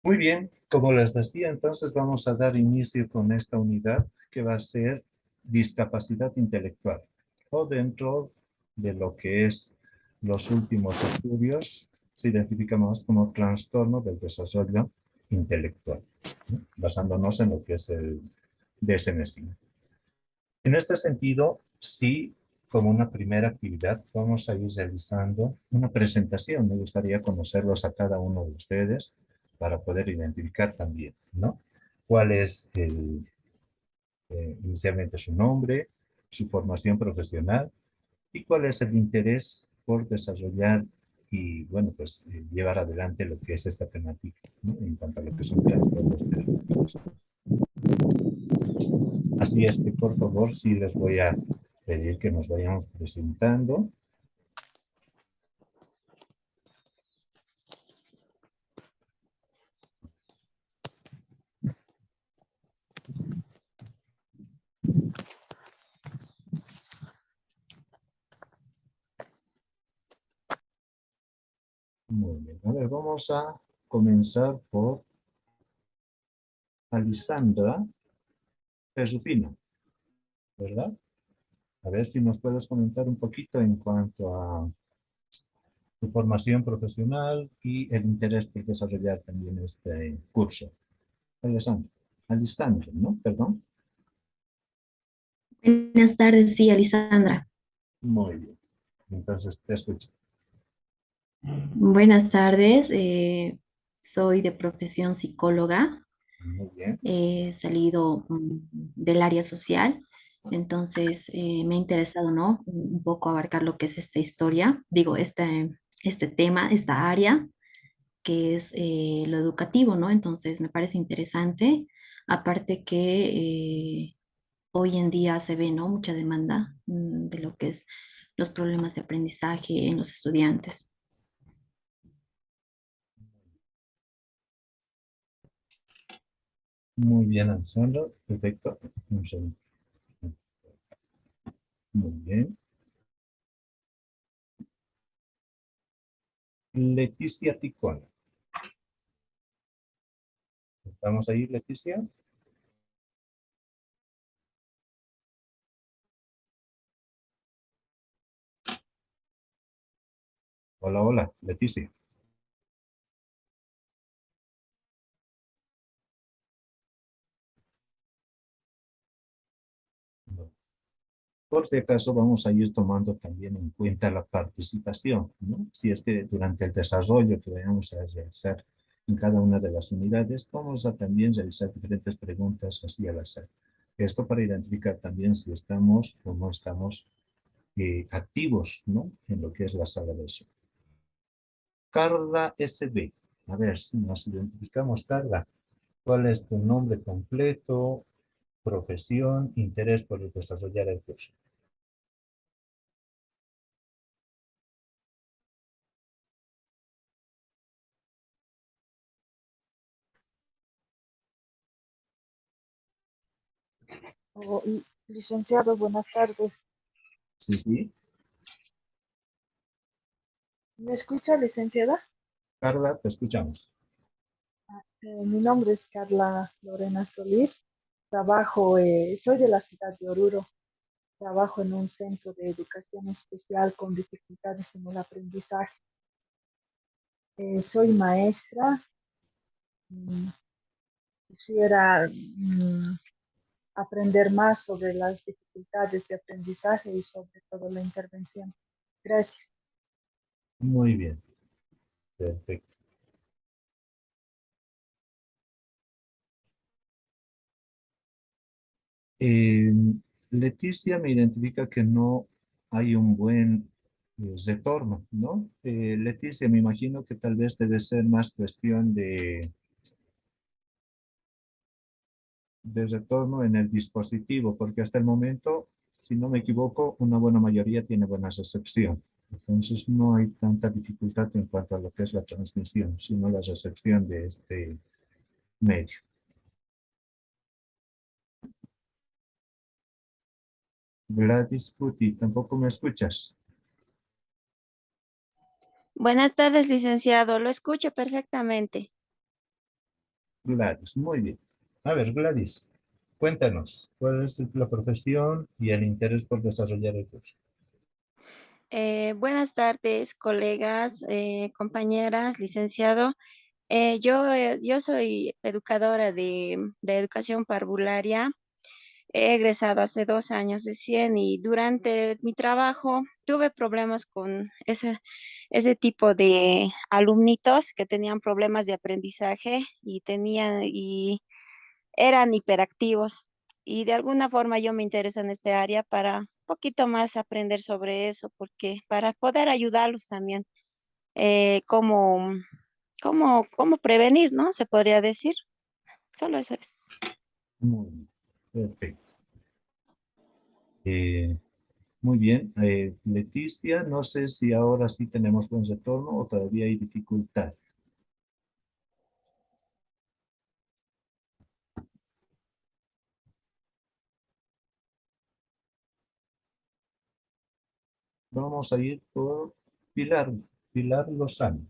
Muy bien, como les decía, entonces vamos a dar inicio con esta unidad que va a ser discapacidad intelectual o dentro de lo que es los últimos estudios se identifica más como trastorno del desarrollo intelectual, ¿no? Basándonos en lo que es el DSM-5. En este sentido, sí, como una primera actividad, vamos a ir realizando una presentación. Me gustaría conocerlos a cada uno de ustedes para poder identificar también, ¿no? ¿Cuál es inicialmente su nombre, su formación profesional y cuál es el interés por desarrollar y, bueno, pues llevar adelante lo que es esta temática, ¿no? En cuanto a lo que son trastornos terapéuticos. Así es que, por favor, sí les voy a pedir que nos vayamos presentando. Muy bien. A ver, vamos a comenzar por Alisandra Perrufino, ¿verdad? A ver si nos puedes comentar un poquito en cuanto a tu formación profesional y el interés por desarrollar también este curso. Alessandra, Alisandra, ¿no? Perdón. Buenas tardes, sí, Alisandra. Muy bien. Entonces, te escucho. Buenas tardes, soy de profesión psicóloga, Muy bien. he salido del área social, entonces me ha interesado, ¿no? Un poco abarcar lo que es esta historia, digo, este tema, esta área, que es lo educativo, ¿no? Entonces me parece interesante, aparte que hoy en día se ve, ¿no? Mucha demanda de lo que es los problemas de aprendizaje en los estudiantes. Muy bien, Alessandra. Perfecto. Un segundo. Muy bien. Leticia Ticona. ¿Estamos ahí, Leticia? Hola, hola, Leticia. No. Por si acaso vamos a ir tomando también en cuenta la participación, ¿no? Si es que durante el desarrollo que vayamos a realizar en cada una de las unidades, vamos a también realizar diferentes preguntas así al azar. Esto para identificar también si estamos o no estamos activos, ¿no? En lo que es la sala de eso. Carla SB. A ver si nos identificamos, Carla. ¿Cuál es tu nombre completo, profesión, interés por desarrollar el curso? Licenciado, buenas tardes. Sí, sí. ¿Me escucha, licenciada? Carla, te escuchamos. Mi nombre es Carla Lorena Solís. Soy de la ciudad de Oruro. Trabajo en un centro de educación especial con dificultades en el aprendizaje. Soy maestra. mm, Quisiera aprender más sobre las dificultades de aprendizaje y sobre todo la intervención. Gracias. Muy bien, perfecto. Eh, Leticia me identifica que no hay un buen retorno, ¿no? Leticia, me imagino que tal vez debe ser más cuestión de retorno en el dispositivo, porque hasta el momento, si no me equivoco, una buena mayoría tiene buena recepción. Entonces no hay tanta dificultad en cuanto a lo que es la transmisión, sino la recepción de este medio. Gladys Cuti, ¿tampoco me escuchas? Buenas tardes, licenciado. Lo escucho perfectamente. Gladys, muy bien. A ver, Gladys, cuéntanos, ¿cuál es la profesión y el interés por desarrollar el curso? Buenas tardes, colegas, compañeras, licenciado. Yo soy educadora de educación parvularia. He egresado hace 2 años recién y durante mi trabajo tuve problemas con ese tipo de alumnitos que tenían problemas de aprendizaje y eran hiperactivos. Y de alguna forma yo me intereso en este área para un poquito más aprender sobre eso, porque para poder ayudarlos también, cómo, cómo prevenir, ¿no? Se podría decir. Solo eso es. Muy bien, perfecto. Muy bien, Leticia, no sé si ahora sí tenemos buen retorno o todavía hay dificultad. Vamos a ir por Pilar, Pilar Lozano.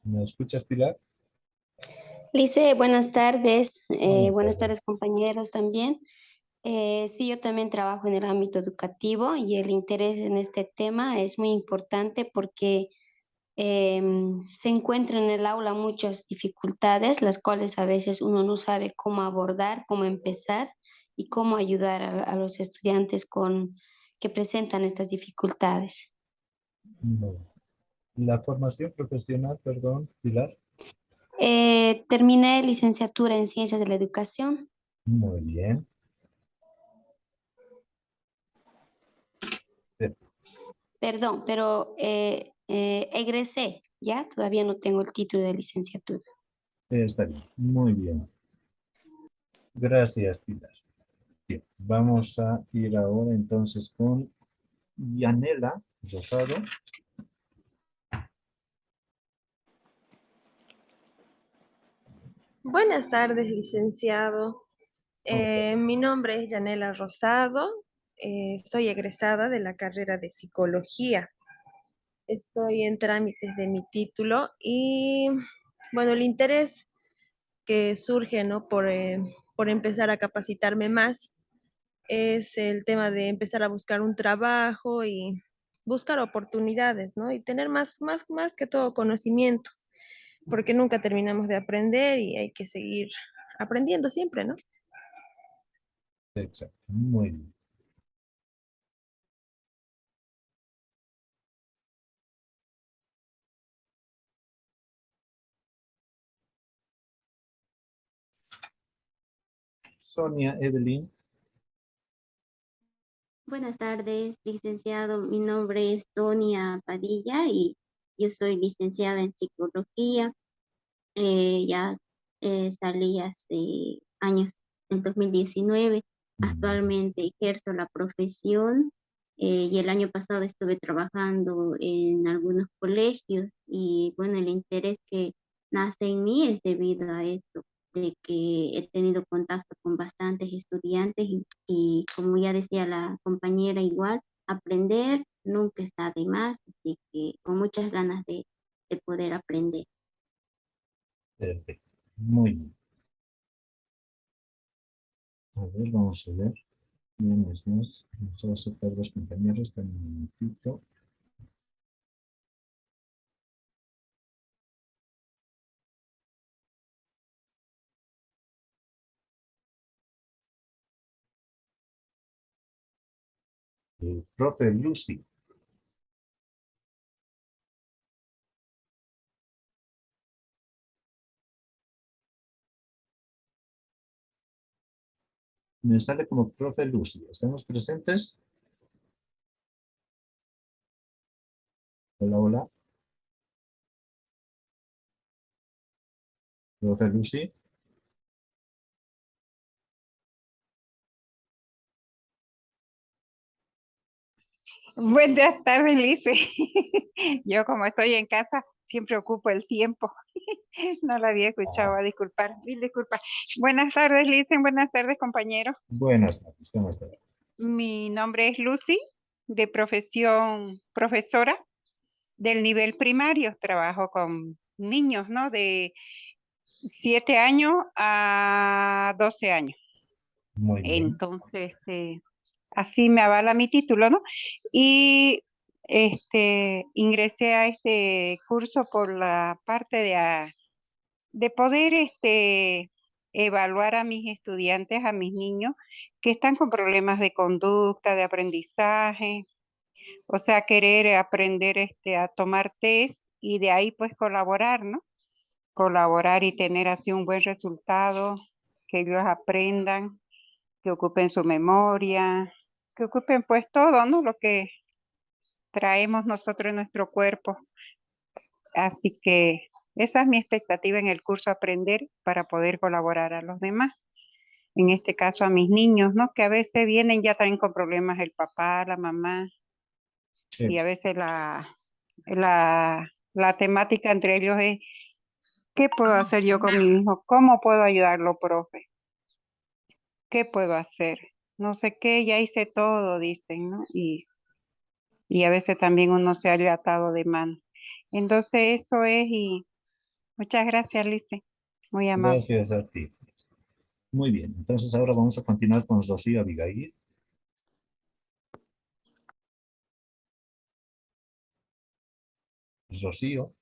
¿Me escuchas, Pilar? Lice, buenas tardes. Buenas Buenas tardes. tardes, compañeros también. Sí, yo también trabajo en el ámbito educativo y el interés en este tema es muy importante porque se encuentran en el aula muchas dificultades, las cuales a veces uno no sabe cómo abordar, cómo empezar y cómo ayudar a los estudiantes que presentan estas dificultades. No. La formación profesional, perdón, Pilar. Terminé licenciatura en Ciencias de la Educación. Muy bien. Perdón, pero egresé, ¿ya? Todavía no tengo el título de licenciatura. Está bien, muy bien. Gracias, Pilar. Bien, vamos a ir ahora entonces con Yanela Rosado. Buenas tardes, licenciado. ¿Cómo está? Mi nombre es Yanela Rosado. Soy egresada de la carrera de psicología. Estoy en trámites de mi título y, bueno, el interés que surge, ¿no? por empezar a capacitarme más es el tema de empezar a buscar un trabajo y buscar oportunidades, ¿no? Y tener más que todo conocimiento, porque nunca terminamos de aprender y hay que seguir aprendiendo siempre, ¿no? Exacto, muy bien. Sonia Evelyn. Buenas tardes, licenciado. Mi nombre es Tonia Padilla y yo soy licenciada en psicología. Ya salí hace años, en 2019. Actualmente ejerzo la profesión y el año pasado estuve trabajando en algunos colegios y bueno, el interés que nace en mí es debido a esto, de que he tenido contacto con bastantes estudiantes y como ya decía la compañera igual, aprender nunca está de más, así que con muchas ganas de poder aprender. Perfecto, muy bien. A ver, vamos a ver. Bien, es más, vamos a aceptar dos compañeros, también un momentito. Profe Lucy. Me sale como profe Lucy. ¿Estamos presentes? Hola, hola. Profe Lucy. Buenas tardes, Lice. Yo como estoy en casa, siempre ocupo el tiempo. No la había escuchado, a disculpar, mil disculpas. Buenas tardes, Lice. Buenas tardes, compañeros. Buenas tardes, ¿cómo está? Mi nombre es Lucy, de profesión profesora del nivel primario. Trabajo con niños, ¿no? De 7 años a 12 años. Muy bien. Entonces, así me avala mi título, ¿no? Y ingresé a este curso por la parte de poder evaluar a mis estudiantes, a mis niños que están con problemas de conducta, de aprendizaje, o sea, querer aprender a tomar test y de ahí pues colaborar, ¿no? Colaborar y tener así un buen resultado, que ellos aprendan, que ocupen su memoria, que ocupen pues todo, ¿no? Lo que traemos nosotros en nuestro cuerpo. Así que esa es mi expectativa en el curso, aprender para poder colaborar a los demás. En este caso a mis niños, ¿no? Que a veces vienen ya también con problemas el papá, la mamá, Sí. y a veces la temática entre ellos es, ¿qué puedo hacer yo con mi hijo? ¿Cómo puedo ayudarlo, profe? ¿Qué puedo hacer? No sé qué, ya hice todo, dicen, ¿no? Y a veces también uno se ha atado de mano. Entonces eso es, y muchas gracias, Lice. Muy amable. Gracias a ti. Muy bien, entonces ahora vamos a continuar con Rocío Abigail. Rocío.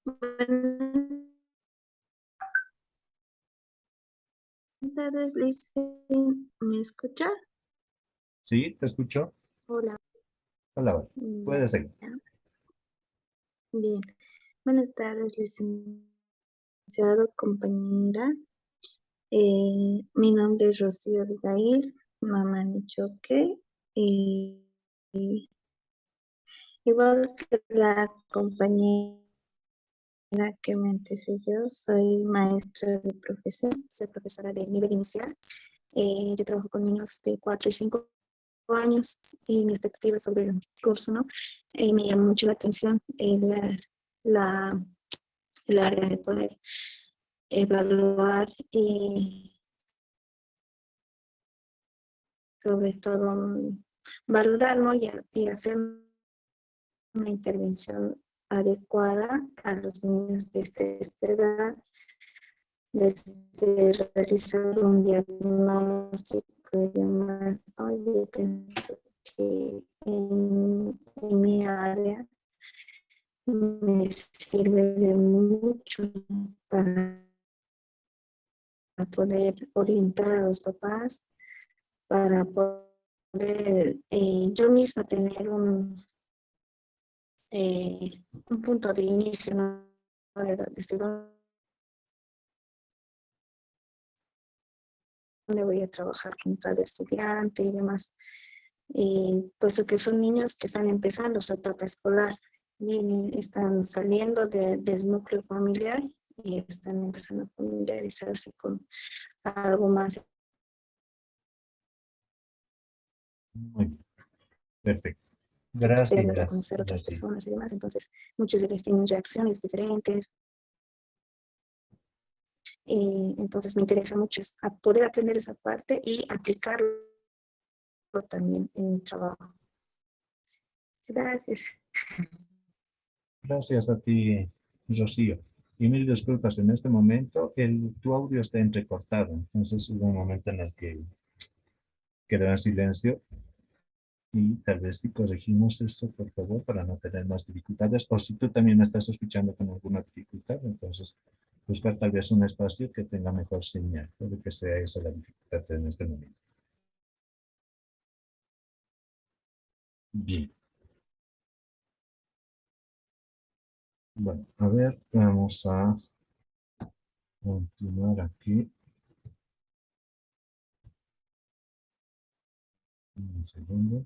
Buenas tardes, Lice. ¿Me escucha? ¿Sí? ¿Te escucho? Hola. Hola, hola. Puedes seguir. Bien. Buenas tardes, licenciado, compañeras. Mi nombre es Rocío Abigail, mamá Nichoque. Igual que la compañera que me antecedió, soy maestra de profesión, soy profesora de nivel inicial. Yo trabajo con niños de 4 y 5 años y mi expectativa sobre el curso, ¿no? Me llama mucho la atención el área de poder evaluar y sobre todo valorar, ¿no? y hacer una intervención adecuada a los niños de esta edad, desde realizar un diagnóstico y demás, ¿no? Yo pienso que en mi área me sirve de mucho para poder orientar a los papás, para poder yo misma tener un punto de inicio, ¿no? Desde dónde voy a trabajar con cada estudiante y demás. Puesto que son niños que están empezando su etapa escolar, y están saliendo del núcleo familiar y están empezando a familiarizarse con algo más. Muy bien. Perfecto. Externo, de Gracias, conocer otras Rocío. personas y demás. Entonces, muchos de ellos tienen reacciones diferentes. Entonces, me interesa mucho a poder aprender esa parte y aplicarlo también en mi trabajo. Gracias. Gracias a ti, Rocío. Y mil disculpas, en este momento tu audio está entrecortado, entonces hubo un momento en el que quedó en silencio y tal vez si corregimos eso, por favor, para no tener más dificultades, o si tú también me estás escuchando con alguna dificultad, entonces buscar tal vez un espacio que tenga mejor señal, puede que sea esa la dificultad en este momento. Bien. Bueno, a ver, vamos a continuar aquí. Un segundo.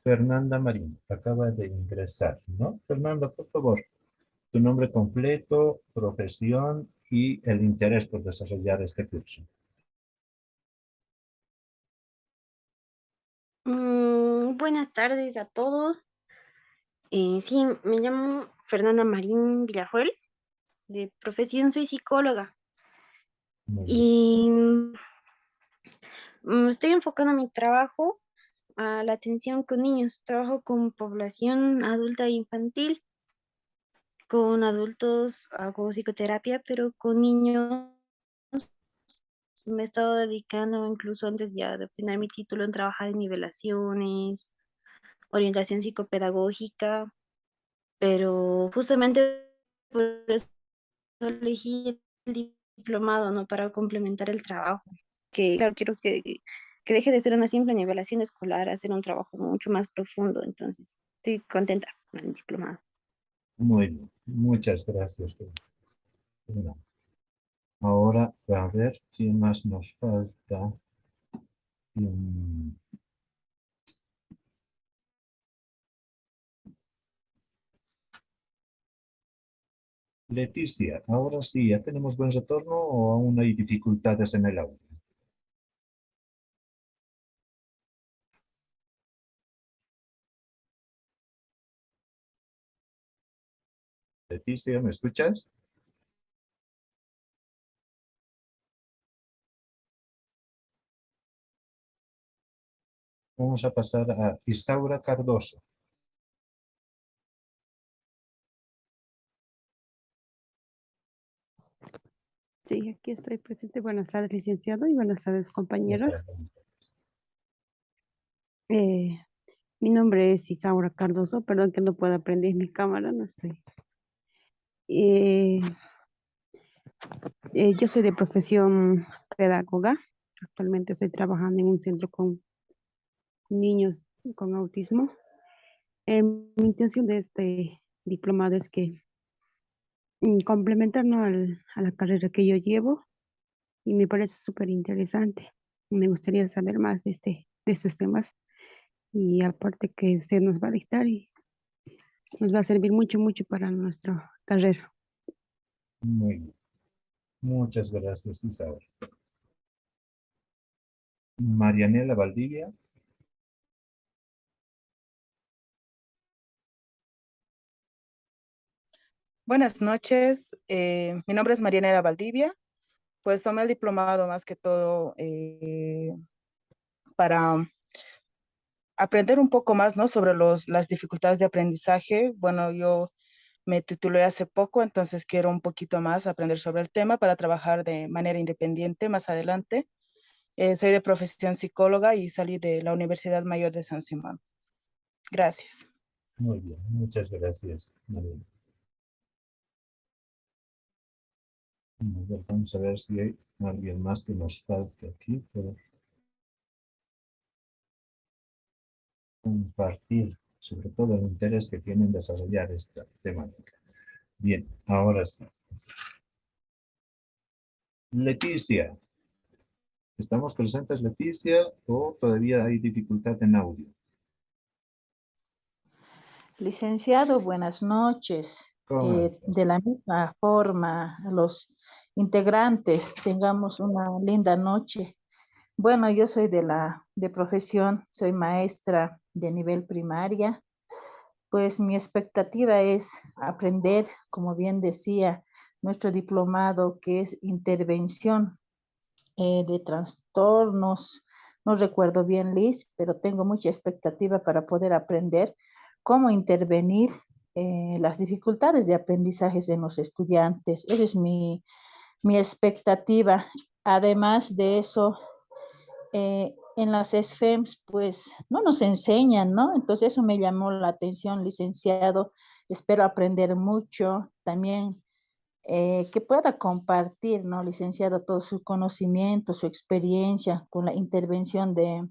Fernanda Marín, acaba de ingresar, ¿no? Fernanda, por favor, tu nombre completo, profesión y el interés por desarrollar este curso. Buenas tardes a todos. Sí, me llamo Fernanda Marín Villajuel. De profesión soy psicóloga. Muy bien. Y Estoy enfocando mi trabajo a la atención con niños. Trabajo con población adulta e infantil. Con adultos hago psicoterapia, pero con niños me he estado dedicando, incluso antes ya de obtener mi título, en trabajar en nivelaciones, orientación psicopedagógica, pero justamente por eso elegí el diplomado, ¿no? Para complementar el trabajo. Que claro, quiero que deje de ser una simple nivelación escolar, hacer un trabajo mucho más profundo. Entonces, estoy contenta con el diplomado. Muy bien, muchas gracias. Bueno, ahora, a ver, ¿quién más nos falta? Mm, Leticia, ahora sí, ¿ya tenemos buen retorno o aún hay dificultades en el audio? Leticia, ¿me escuchas? Vamos a pasar a Isaura Cardoso. Sí, aquí estoy presente. Buenas tardes, licenciado, y buenas tardes, compañeros. Mi nombre es Isaura Cardoso. Perdón que no puedo aprender mi cámara, no estoy. Eh, yo soy de profesión pedagoga. Actualmente estoy trabajando en un centro con niños con autismo. Mi intención de este diplomado es que complementar, ¿no?, a la carrera que yo llevo, y me parece súper interesante. Me gustaría saber más de estos temas, y aparte que usted nos va a dictar y nos va a servir mucho, mucho para nuestra carrera. Muy bien. Muchas gracias, Isaura. Marianela Valdivia. Buenas noches, mi nombre es Marianela Valdivia. Pues tomé el diplomado más que todo para aprender un poco más, ¿no?, sobre las dificultades de aprendizaje. Bueno, yo me titulé hace poco, entonces quiero un poquito más aprender sobre el tema para trabajar de manera independiente más adelante. Soy de profesión psicóloga y salí de la Universidad Mayor de San Simón. Gracias. Muy bien, muchas gracias, Mariana. Vamos a ver si hay alguien más que nos falte aquí para compartir, sobre todo el interés que tienen en desarrollar esta temática. Bien, ahora sí. Leticia. ¿Estamos presentes, Leticia, o todavía hay dificultad en audio? Licenciado, buenas noches. ¿Cómo estás? De la misma forma, los integrantes tengamos una linda noche. Bueno, yo soy de profesión, soy maestra de nivel primaria. Pues mi expectativa es aprender, como bien decía, nuestro diplomado, que es intervención de trastornos. No recuerdo bien, Liz, pero tengo mucha expectativa para poder aprender cómo intervenir las dificultades de aprendizajes en los estudiantes. Esa es mi expectativa. Además de eso, en las SFEMS, pues no nos enseñan, ¿no? Entonces eso me llamó la atención, licenciado. Espero aprender mucho. También que pueda compartir, ¿no, licenciado, todo su conocimiento, su experiencia con la intervención de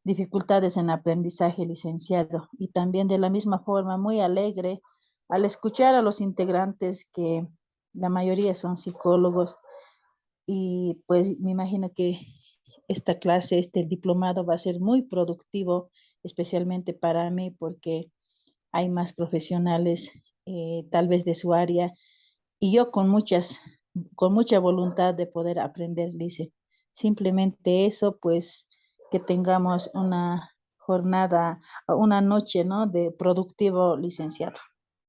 dificultades en aprendizaje, licenciado. Y también de la misma forma, muy alegre al escuchar a los integrantes que la mayoría son psicólogos, y pues me imagino que esta clase, este diplomado va a ser muy productivo, especialmente para mí, porque hay más profesionales, tal vez de su área, y yo con mucha voluntad de poder aprender, Lice. Simplemente eso, pues que tengamos una jornada, una noche, ¿no?, de productivo, licenciado.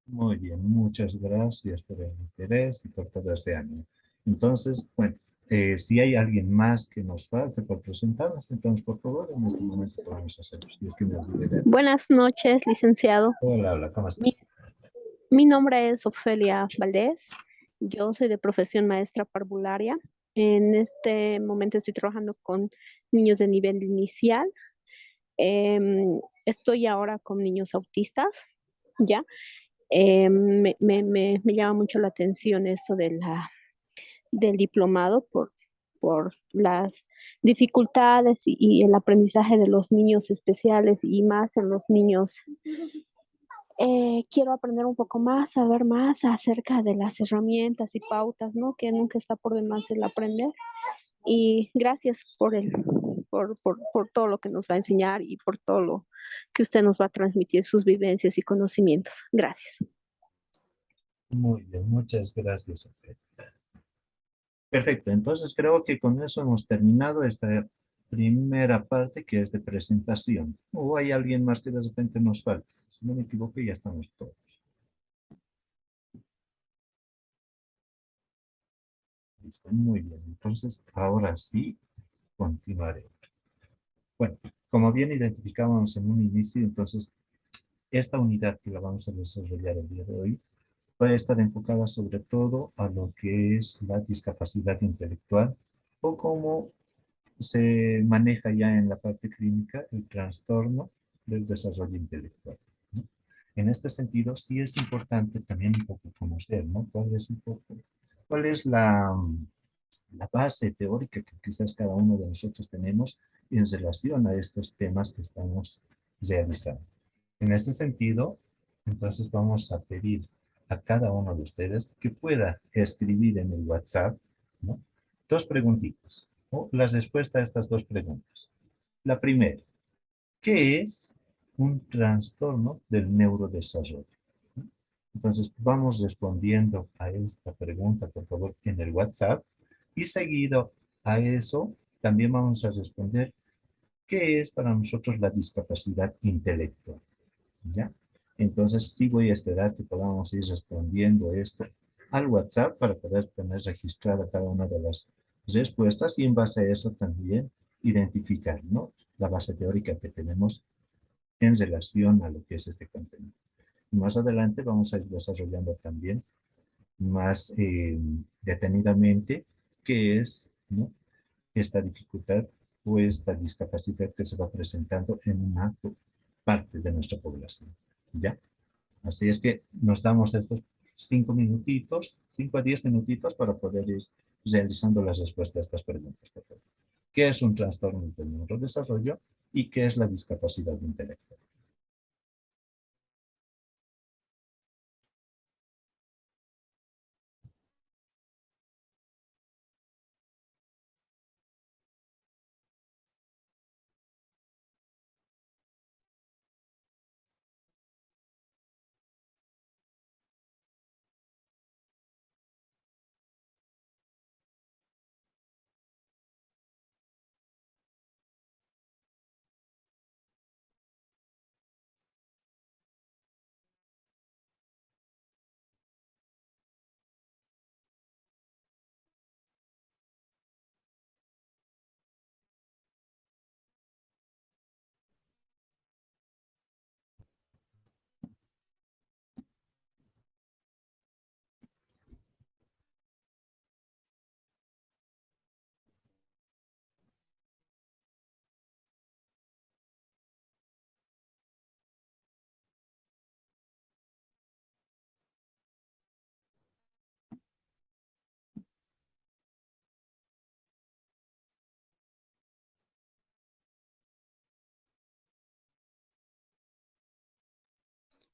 Muy bien, muchas gracias por el interés y por todo este ánimo. Entonces, bueno, Si hay alguien más que nos falte por presentarnos, entonces por favor en este momento podemos hacerlo. Si es que me olvidé de algo. Buenas noches, licenciado. Hola, hola, ¿cómo Mi, estás? mi nombre es Ofelia Valdés. Yo soy de profesión maestra parvularia. En este momento estoy trabajando con niños de nivel inicial. Estoy ahora con niños autistas, ¿ya? Me llama mucho la atención esto del diplomado por las dificultades y el aprendizaje de los niños especiales y más en los niños. Quiero aprender un poco más, saber más acerca de las herramientas y pautas, ¿no? Que nunca está por demás el aprender. Y gracias por todo lo que nos va a enseñar y por todo lo que usted nos va a transmitir, sus vivencias y conocimientos. Gracias. Muy bien, muchas gracias, Sofía. Perfecto, entonces creo que con eso hemos terminado esta primera parte que es de presentación. ¿O hay alguien más que de repente nos falta? Si no me equivoco, ya estamos todos. Listo, muy bien. Entonces, ahora sí, continuaré. Bueno, como bien identificábamos en un inicio, entonces, esta unidad que la vamos a desarrollar el día de hoy va a estar enfocada sobre todo a lo que es la discapacidad intelectual o cómo se maneja ya en la parte clínica el trastorno del desarrollo intelectual, ¿no? En este sentido, sí es importante también un poco conocer, ¿no? Cuál es la base teórica que quizás cada uno de nosotros tenemos en relación a estos temas que estamos realizando. En ese sentido, entonces vamos a pedir a cada uno de ustedes que pueda escribir en el WhatsApp, ¿no? Dos preguntitas, o la respuesta a estas dos preguntas. La primera, ¿qué es un trastorno del neurodesarrollo? Entonces vamos respondiendo a esta pregunta, por favor, en el WhatsApp. Y seguido a eso, también vamos a responder qué es para nosotros la discapacidad intelectual. ¿Ya? Entonces sí voy a esperar que podamos ir respondiendo esto al WhatsApp para poder tener registrada cada una de las respuestas y en base a eso también identificar, ¿no? La base teórica que tenemos en relación a lo que es este contenido. Más adelante vamos a ir desarrollando también más detenidamente qué es, ¿no? Esta dificultad o esta discapacidad que se va presentando en una parte de nuestra población. ¿Ya? Así es que nos damos estos 5 minutitos, 5 a 10 minutitos para poder ir realizando las respuestas a estas preguntas. Por favor. ¿Qué es un trastorno del neurodesarrollo y qué es la discapacidad intelectual?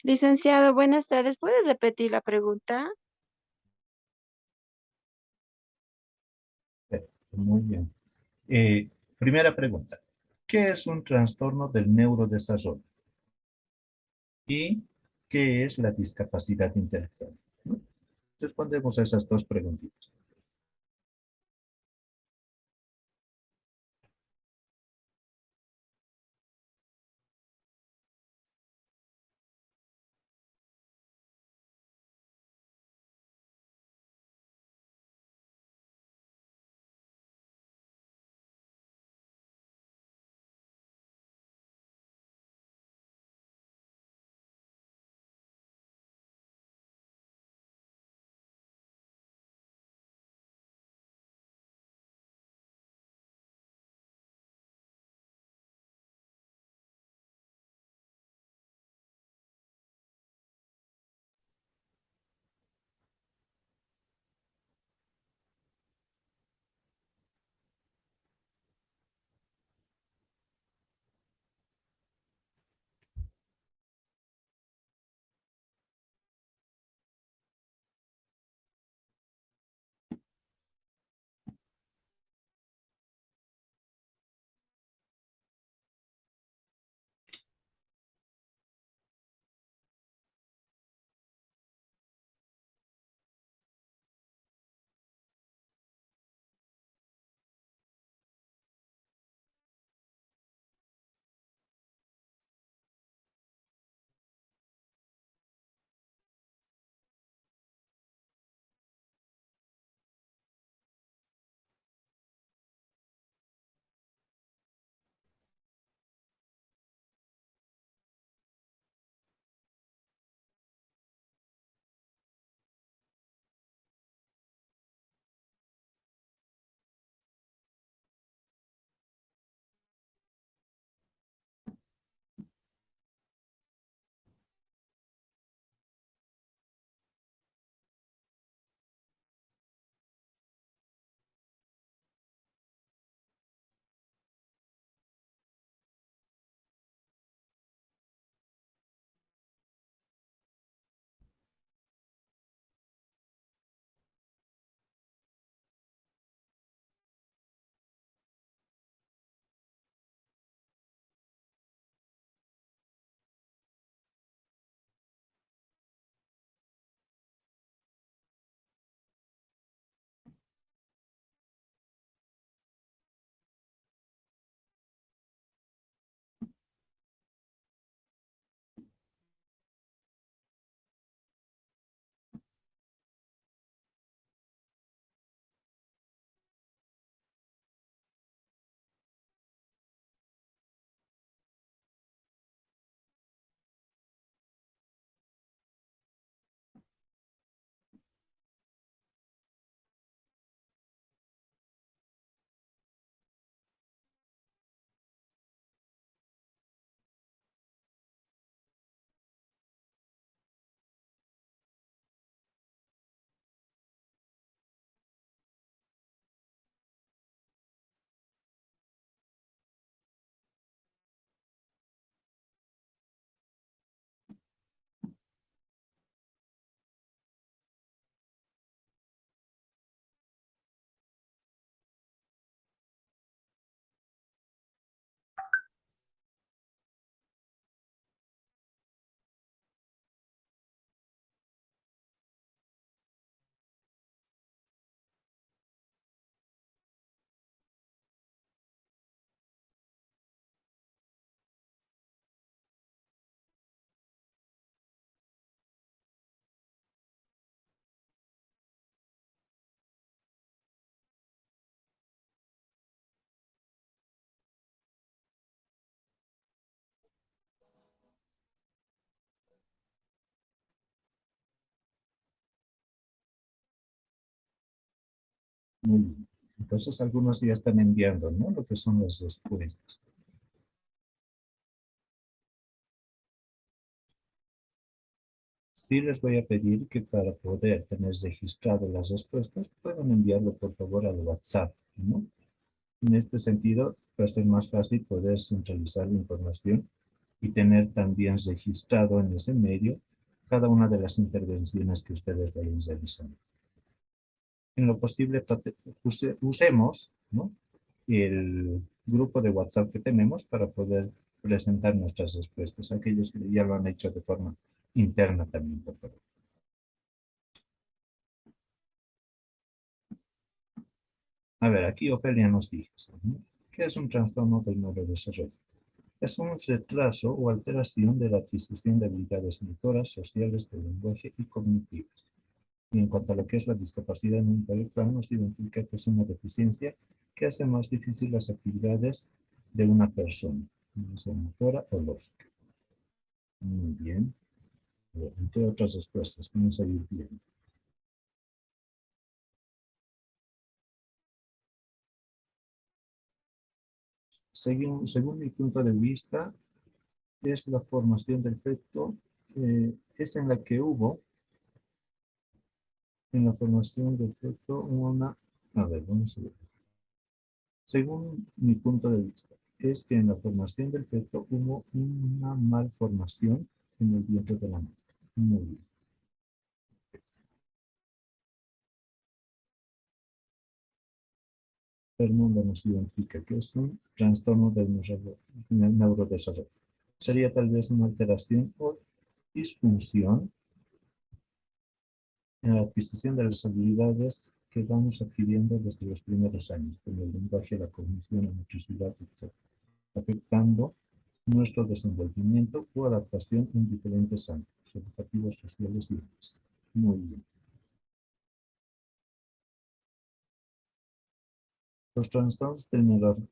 Licenciado, buenas tardes. ¿Puedes repetir la pregunta? Muy bien. Primera pregunta. ¿Qué es un trastorno del neurodesarrollo? ¿Y qué es la discapacidad intelectual? ¿No? Respondemos a esas dos preguntitas. Muy bien. Entonces algunos ya están enviando, ¿no? Lo que son las respuestas. Sí les voy a pedir que para poder tener registrado las respuestas, puedan enviarlo por favor al WhatsApp, ¿no? En este sentido, va a ser más fácil poder centralizar la información y tener también registrado en ese medio cada una de las intervenciones que ustedes vayan realizando. En lo posible, usemos, ¿no?, el grupo de WhatsApp que tenemos para poder presentar nuestras respuestas. Aquellos que ya lo han hecho de forma interna también, por favor. A ver, aquí Ofelia nos dice, ¿no?, ¿qué es un trastorno del neurodesarrollo? Es un retraso o alteración de la adquisición de habilidades motoras, sociales, del lenguaje y cognitivas. Y en cuanto a lo que es la discapacidad intelectual, nos identifica que es una deficiencia que hace más difícil las actividades de una persona, ya sea motora o lógica. Muy bien. A ver, entre otras respuestas, vamos a ir viendo. Según mi punto de vista, es la formación del feto, es en la que hubo, en la formación del feto, una... A ver, vamos a ver. Según mi punto de vista, es que en la formación del feto hubo una malformación en el vientre de la madre. Muy bien. Fernanda nos identifica que es un trastorno del neurodesarrollo. Sería tal vez una alteración o disfunción en la adquisición de las habilidades que vamos adquiriendo desde los primeros años, como el lenguaje, la cognición, la motricidad, etc., afectando nuestro desenvolvimiento o adaptación en diferentes ámbitos educativos, sociales y demás. Muy bien. Los trastornos del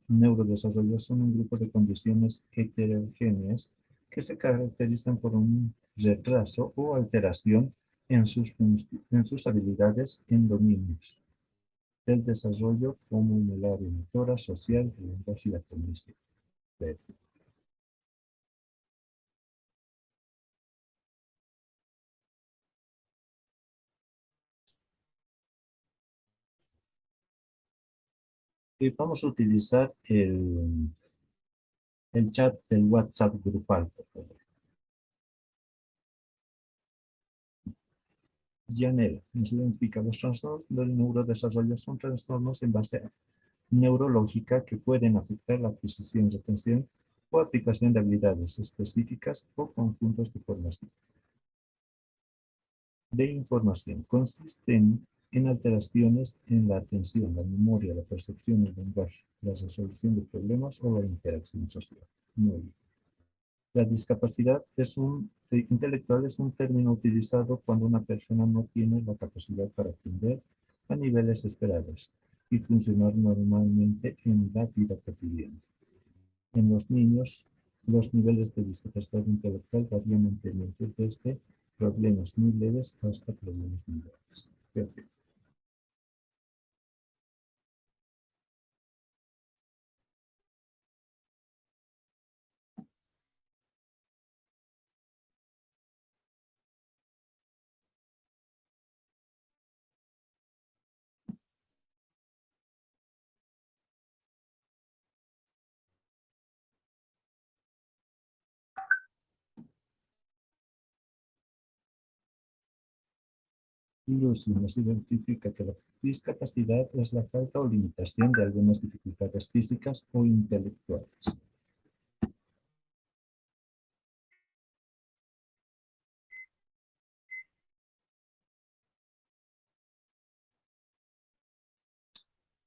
neurodesarrollo son un grupo de condiciones heterogéneas que se caracterizan por un retraso o alteración en sus habilidades en dominios del desarrollo, como en el área motora, social, el lenguaje y la cognición. Y vamos a utilizar el chat del WhatsApp grupal, por favor. Yanela nos identifica: los trastornos del neurodesarrollo son trastornos en base neurológica que pueden afectar la adquisición, retención o aplicación de habilidades específicas o conjuntos de formación. De información. Consisten en alteraciones en la atención, la memoria, la percepción, el lenguaje, la resolución de problemas o la interacción social. Muy bien. La discapacidad intelectual es un término utilizado cuando una persona no tiene la capacidad para aprender a niveles esperados y funcionar normalmente en la vida cotidiana. En los niños, los niveles de discapacidad intelectual varían ampliamente desde problemas muy leves hasta problemas muy graves. Perfecto. Lucy nos identifica que la discapacidad es la falta o limitación de algunas dificultades físicas o intelectuales.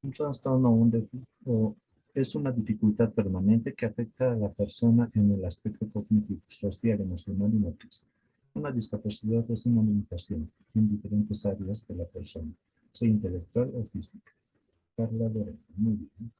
Un trastorno es una dificultad permanente que afecta a la persona en el aspecto cognitivo, social, emocional y motriz. Una discapacidad es una limitación en diferentes áreas de la persona, sea intelectual o física. Carla Lorena, muy bien.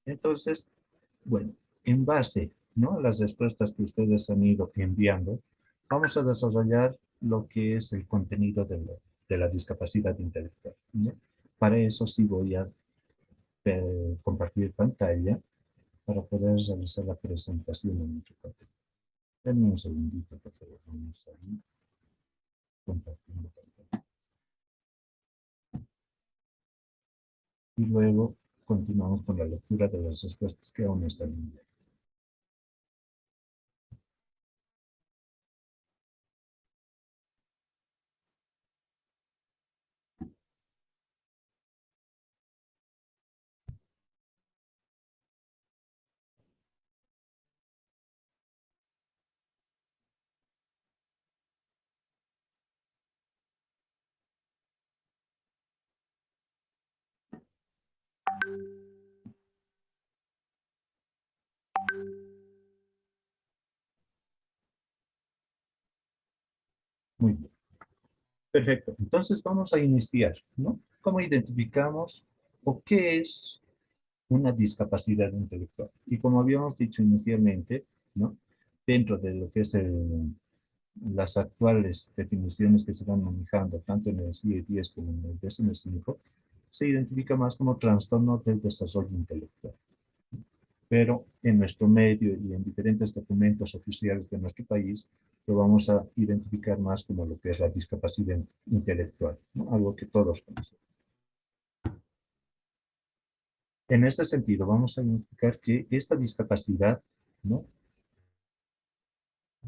Entonces, bueno, en base, ¿no?, a las respuestas que ustedes han ido enviando, vamos a desarrollar lo que es el contenido de la discapacidad intelectual, ¿no? Para eso sí voy a compartir pantalla para poder realizar la presentación en mucho contenido. Denme un segundito, por favor. Vamos a ir compartiendo pantalla. Y luego continuamos con la lectura de las respuestas que aún están en vivo. Muy bien. Perfecto. Entonces vamos a iniciar, ¿no? ¿Cómo identificamos o qué es una discapacidad intelectual? Y como habíamos dicho inicialmente, ¿no?, dentro de lo que es las actuales definiciones que se van manejando, tanto en el CIE-10 como en el DSM-5, se identifica más como trastorno del desarrollo intelectual. Pero en nuestro medio y en diferentes documentos oficiales de nuestro país, lo vamos a identificar más como lo que es la discapacidad intelectual, ¿no?, algo que todos conocemos. En este sentido, vamos a identificar que esta discapacidad, ¿no?,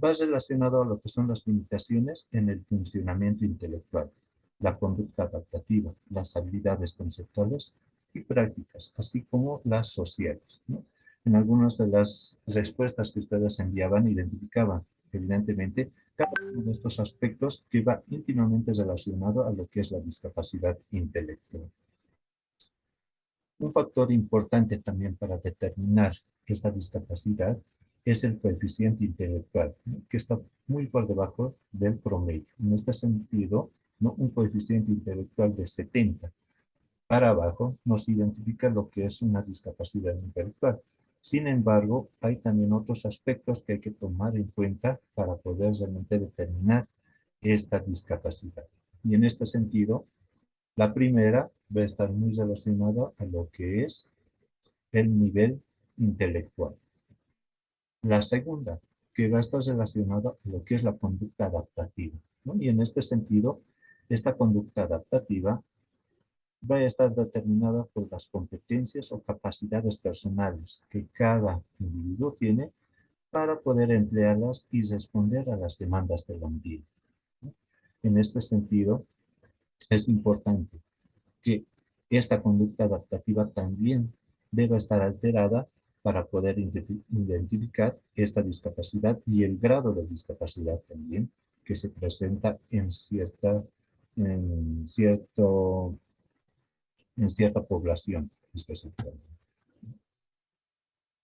va relacionado a lo que son las limitaciones en el funcionamiento intelectual, la conducta adaptativa, las habilidades conceptuales y prácticas, así como las sociales, ¿no? En algunas de las respuestas que ustedes enviaban, identificaban, evidentemente, cada uno de estos aspectos que va íntimamente relacionado a lo que es la discapacidad intelectual. Un factor importante también para determinar esta discapacidad es el coeficiente intelectual, ¿no?, que está muy por debajo del promedio. En este sentido, ¿no?, un coeficiente intelectual de 70 para abajo nos identifica lo que es una discapacidad intelectual. Sin embargo, hay también otros aspectos que hay que tomar en cuenta para poder realmente determinar esta discapacidad. Y en este sentido, la primera va a estar muy relacionada a lo que es el nivel intelectual. La segunda, que va a estar relacionada a lo que es la conducta adaptativa, ¿no? Y en este sentido, esta conducta adaptativa va a estar determinada por las competencias o capacidades personales que cada individuo tiene para poder emplearlas y responder a las demandas del ambiente, ¿no? En este sentido, es importante que esta conducta adaptativa también debe estar alterada para poder identificar esta discapacidad y el grado de discapacidad también que se presenta en cierta población específicamente.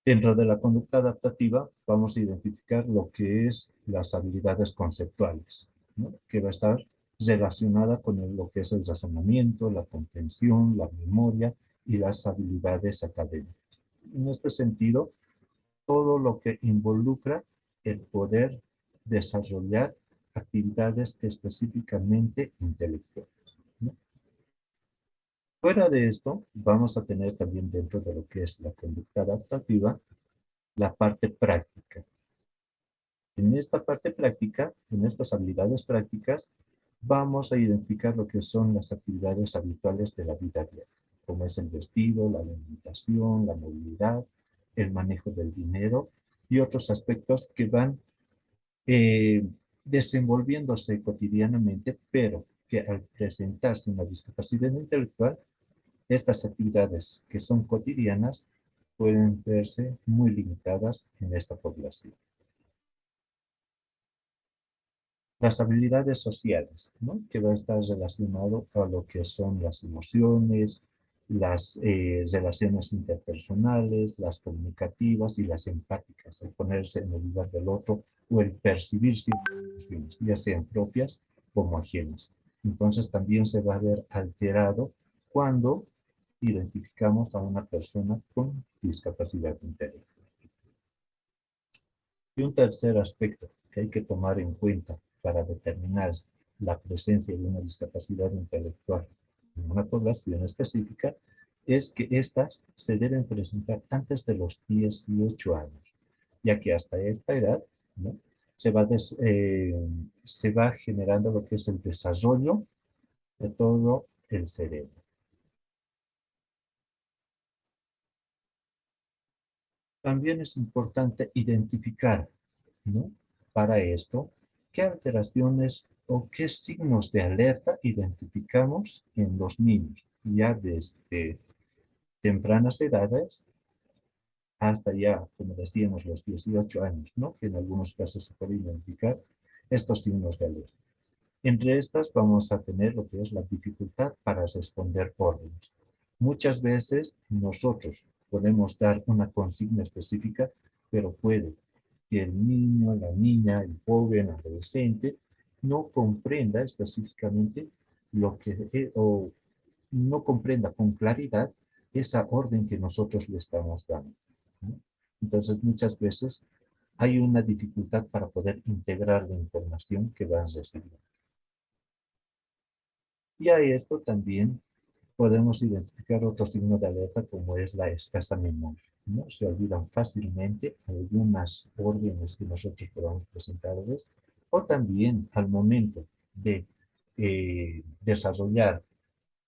Dentro de la conducta adaptativa vamos a identificar lo que es las habilidades conceptuales, ¿no?, que va a estar relacionada con lo que es el razonamiento, la comprensión, la memoria y las habilidades académicas. En este sentido, todo lo que involucra el poder desarrollar actividades específicamente intelectuales, ¿no? Fuera de esto, vamos a tener también dentro de lo que es la conducta adaptativa, la parte práctica. En esta parte práctica, en estas habilidades prácticas, vamos a identificar lo que son las actividades habituales de la vida diaria, como es el vestido, la alimentación, la movilidad, el manejo del dinero y otros aspectos que van desenvolviéndose cotidianamente, pero que al presentarse una discapacidad intelectual, estas actividades que son cotidianas pueden verse muy limitadas en esta población. Las habilidades sociales, ¿no?, que va a estar relacionado a lo que son las emociones, las relaciones interpersonales, las comunicativas y las empáticas, el ponerse en el lugar del otro o el percibir ciertas emociones, ya sean propias como ajenas. Entonces también se va a ver alterado cuando identificamos a una persona con discapacidad intelectual. Y un tercer aspecto que hay que tomar en cuenta para determinar la presencia de una discapacidad intelectual en una población específica es que éstas se deben presentar antes de los 18 años, ya que hasta esta edad, ¿no?, se va generando lo que es el desarrollo de todo el cerebro. También es importante identificar, ¿no?, para esto, qué alteraciones o qué signos de alerta identificamos en los niños, ya desde tempranas edades hasta ya, como decíamos, los 18 años, ¿no?, que en algunos casos se puede identificar estos signos de alerta. Entre estas vamos a tener lo que es la dificultad para responder órdenes. Muchas veces nosotros podemos dar una consigna específica, pero puede que el niño, la niña, el joven, adolescente, no comprenda específicamente lo que o no comprenda con claridad esa orden que nosotros le estamos dando, ¿no? Entonces, muchas veces hay una dificultad para poder integrar la información que van recibiendo. Y a esto también podemos identificar otro signo de alerta como es la escasa memoria, ¿no? Se olvidan fácilmente algunas órdenes que nosotros podamos presentarles, o también al momento de desarrollar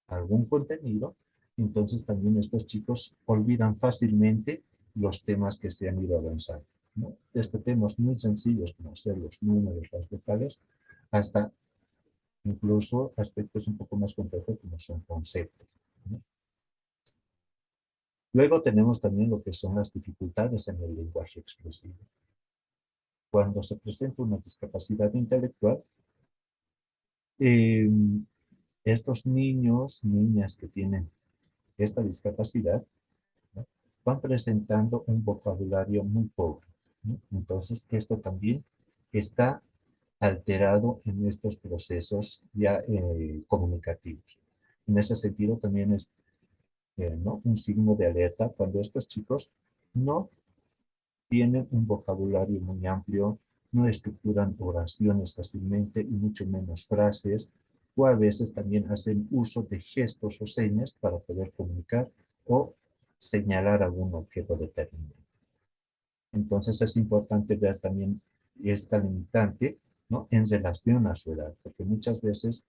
algún contenido, entonces también estos chicos olvidan fácilmente los temas que se han ido avanzando, ¿no? Desde temas muy sencillos como ser los números, las vocales, hasta incluso aspectos un poco más complejos como son conceptos, ¿no? Luego tenemos también lo que son las dificultades en el lenguaje expresivo. Cuando se presenta una discapacidad intelectual, estos niños, niñas que tienen esta discapacidad, ¿no?, van presentando un vocabulario muy pobre, ¿no? Entonces, esto también está alterado en estos procesos ya comunicativos. En ese sentido, también es ¿no?, un signo de alerta cuando estos chicos no tienen un vocabulario muy amplio, no estructuran oraciones fácilmente y mucho menos frases, o a veces también hacen uso de gestos o señas para poder comunicar o señalar algún objeto determinado. Entonces es importante ver también esta limitante, ¿no?, en relación a su edad, porque muchas veces,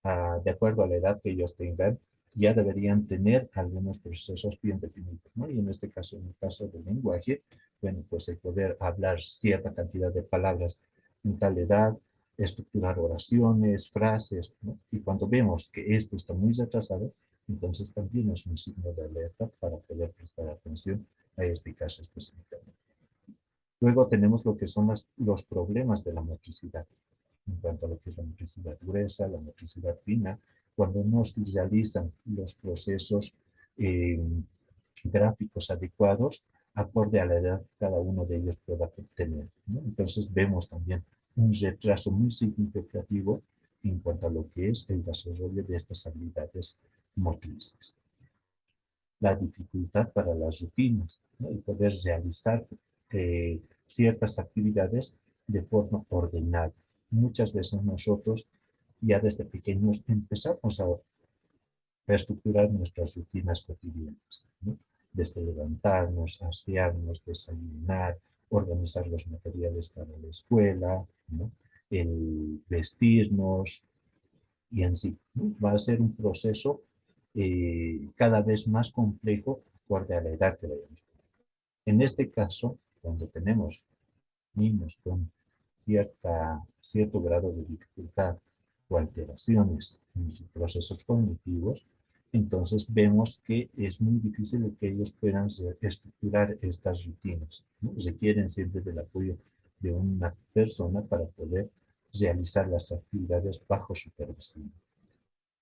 de acuerdo a la edad que ellos tengan, ya deberían tener algunos procesos bien definidos, ¿no? Y en este caso, en el caso del lenguaje, bueno, pues el poder hablar cierta cantidad de palabras en tal edad, estructurar oraciones, frases, ¿no? Y cuando vemos que esto está muy retrasado, entonces también es un signo de alerta para poder prestar atención a este caso específicamente. Luego tenemos lo que son los problemas de la motricidad, en cuanto a lo que es la motricidad gruesa, la motricidad fina, cuando no se realizan los procesos gráficos adecuados, acorde a la edad que cada uno de ellos pueda tener, ¿no? Entonces vemos también un retraso muy significativo en cuanto a lo que es el desarrollo de estas habilidades motrices. La dificultad para las rutinas, ¿no?, el poder realizar ciertas actividades de forma ordenada. Muchas veces nosotros ya desde pequeños empezamos a estructurar nuestras rutinas cotidianas, ¿no? Desde levantarnos, asearnos, desayunar, organizar los materiales para la escuela, ¿no?, el vestirnos y en sí, ¿no?, va a ser un proceso cada vez más complejo acorde a la edad que vayamos. En este caso, cuando tenemos niños con cierto grado de dificultad o alteraciones en sus procesos cognitivos, entonces vemos que es muy difícil que ellos puedan estructurar estas rutinas, ¿no? Requieren siempre del apoyo de una persona para poder realizar las actividades bajo supervisión.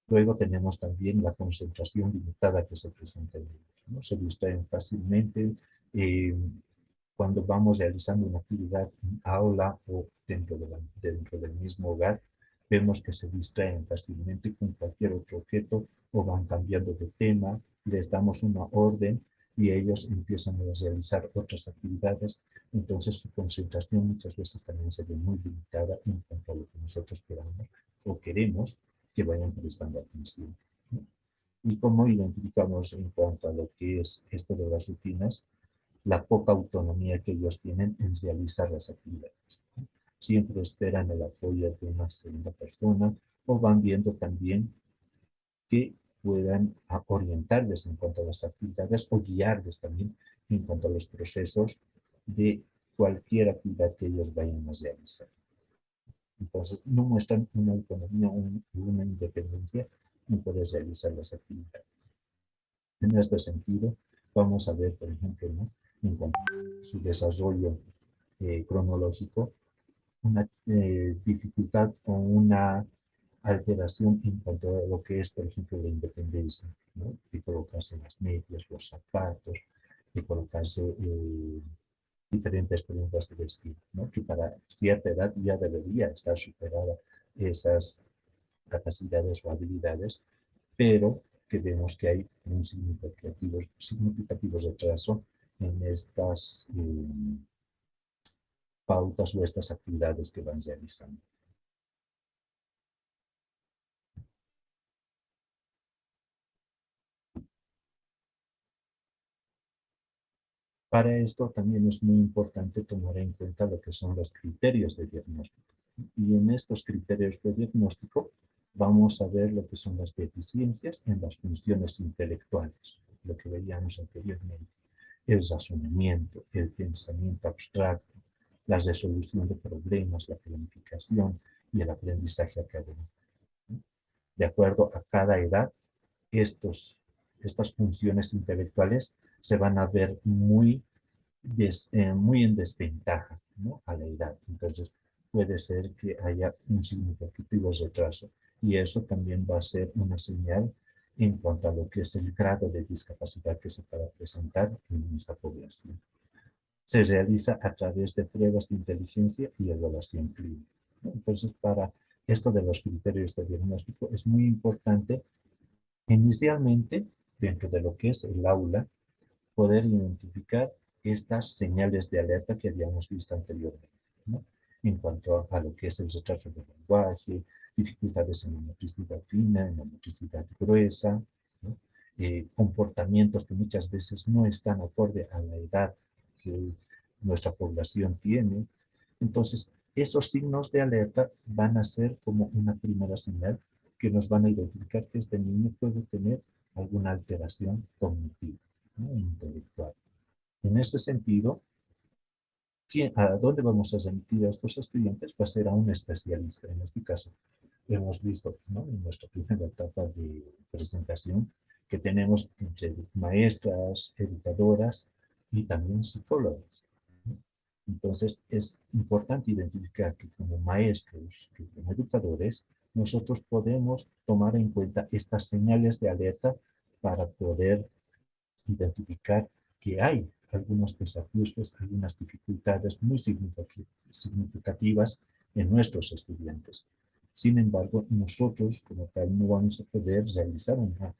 Luego tenemos también la concentración limitada que se presenta en ellos, ¿no? Se distraen fácilmente cuando vamos realizando una actividad en aula o dentro del mismo hogar, vemos que se distraen fácilmente con cualquier otro objeto o van cambiando de tema, les damos una orden y ellos empiezan a realizar otras actividades, entonces su concentración muchas veces también se ve muy limitada en cuanto a lo que nosotros queramos o queremos que vayan prestando atención, ¿no? Y cómo identificamos en cuanto a lo que es esto de las rutinas, la poca autonomía que ellos tienen en realizar las actividades, ¿no? Siempre esperan el apoyo de una segunda persona o van viendo también que puedan orientarles en cuanto a las actividades o guiarles también en cuanto a los procesos de cualquier actividad que ellos vayan a realizar. Entonces, no muestran una autonomía, una independencia en poder realizar las actividades. En este sentido, vamos a ver, por ejemplo, ¿no?, en cuanto a su desarrollo cronológico, una dificultad o una alteración en cuanto a lo que es, por ejemplo, la independencia, ¿no?, de colocarse las medias, los zapatos, de colocarse diferentes prendas de vestir, ¿no?, que para cierta edad ya debería estar superada esas capacidades o habilidades, pero que vemos que hay un significativo retraso en estas pautas o estas actividades que van realizando. Para esto también es muy importante tomar en cuenta lo que son los criterios de diagnóstico. Y en estos criterios de diagnóstico vamos a ver lo que son las deficiencias en las funciones intelectuales, lo que veíamos anteriormente, el razonamiento, el pensamiento abstracto, la resolución de problemas, la planificación y el aprendizaje académico. De acuerdo a cada edad, estas funciones intelectuales se van a ver muy en desventaja, ¿no?, a la edad. Entonces, puede ser que haya un significativo retraso y eso también va a ser una señal en cuanto a lo que es el grado de discapacidad que se pueda presentar en nuestra población. Se realiza a través de pruebas de inteligencia y evaluación clínica, ¿no? Entonces, para esto de los criterios de diagnóstico es muy importante inicialmente, dentro de lo que es el aula, poder identificar estas señales de alerta que habíamos visto anteriormente, ¿no?, en cuanto a lo que es el retraso del lenguaje, dificultades en la motricidad fina, en la motricidad gruesa, ¿no?, comportamientos que muchas veces no están acorde a la edad que nuestra población tiene. Entonces, esos signos de alerta van a ser como una primera señal que nos van a identificar que este niño puede tener alguna alteración cognitiva, ¿no?, intelectual. En ese sentido, ¿a dónde vamos a remitir a estos estudiantes? Va a ser a un especialista. En este caso, hemos visto, ¿no?, en nuestra primera etapa de presentación que tenemos entre maestras, educadoras y también psicólogas, ¿no? Entonces, es importante identificar que como maestros, que como educadores, nosotros podemos tomar en cuenta estas señales de alerta para poder identificar que hay algunos desajustes, algunas dificultades muy significativas en nuestros estudiantes. Sin embargo, nosotros como tal no vamos a poder realizar una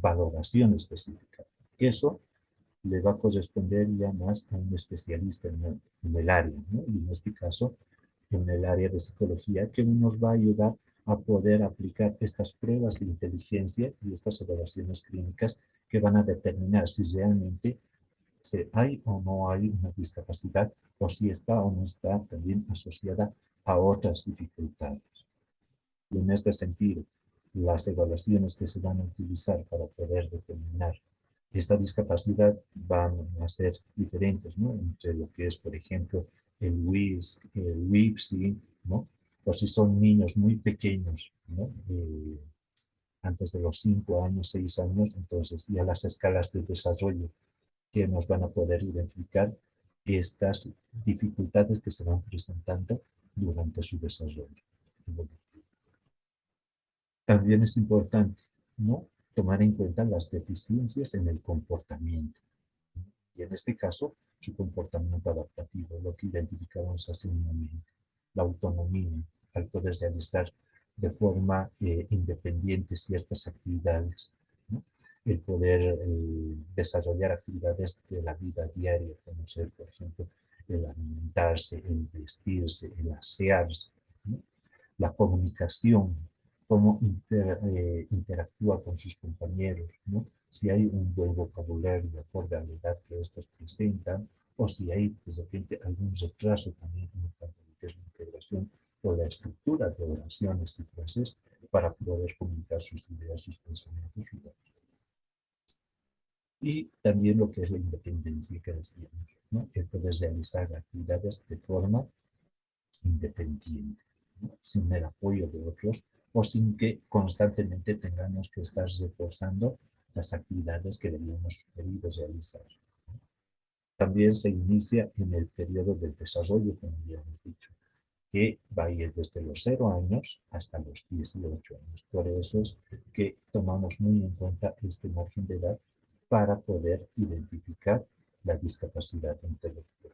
valoración específica. Eso le va a corresponder ya más a un especialista en el área, ¿no?, y en este caso en el área de psicología, que nos va a ayudar a poder aplicar estas pruebas de inteligencia y estas evaluaciones clínicas que van a determinar si realmente hay o no hay una discapacidad o si está o no está también asociada a otras dificultades. Y en este sentido, las evaluaciones que se van a utilizar para poder determinar esta discapacidad van a ser diferentes, ¿no?, entre lo que es, por ejemplo, el WISC, el WIPSI, ¿no?, o si son niños muy pequeños, ¿no?, antes de los 5 años, 6 años, entonces ya las escalas de desarrollo que nos van a poder identificar estas dificultades que se van presentando durante su desarrollo evolutivo. También es importante, ¿no?, tomar en cuenta las deficiencias en el comportamiento. Y en este caso, su comportamiento adaptativo, lo que identificamos hace un momento, la autonomía, al poder realizar de forma independiente ciertas actividades, ¿no? El poder desarrollar actividades de la vida diaria, como ser, por ejemplo, el alimentarse, el vestirse, el asearse, ¿no? La comunicación, cómo interactúa con sus compañeros, ¿no? Si hay un buen vocabulario acorde a la edad que estos presentan, o si hay de repente algún retraso también en cuanto a lo que es la integración o la estructura de oraciones y frases para poder comunicar sus ideas, sus pensamientos. Y también lo que es la independencia que decíamos, ¿no? El poder realizar actividades de forma independiente, ¿no? Sin el apoyo de otros o sin que constantemente tengamos que estar reforzando las actividades que debíamos sugerir o realizar. También se inicia en el periodo del desarrollo, como ya hemos dicho, que va a ir desde los 0 años hasta los 18 años. Por eso es que tomamos muy en cuenta este margen de edad para poder identificar la discapacidad intelectual.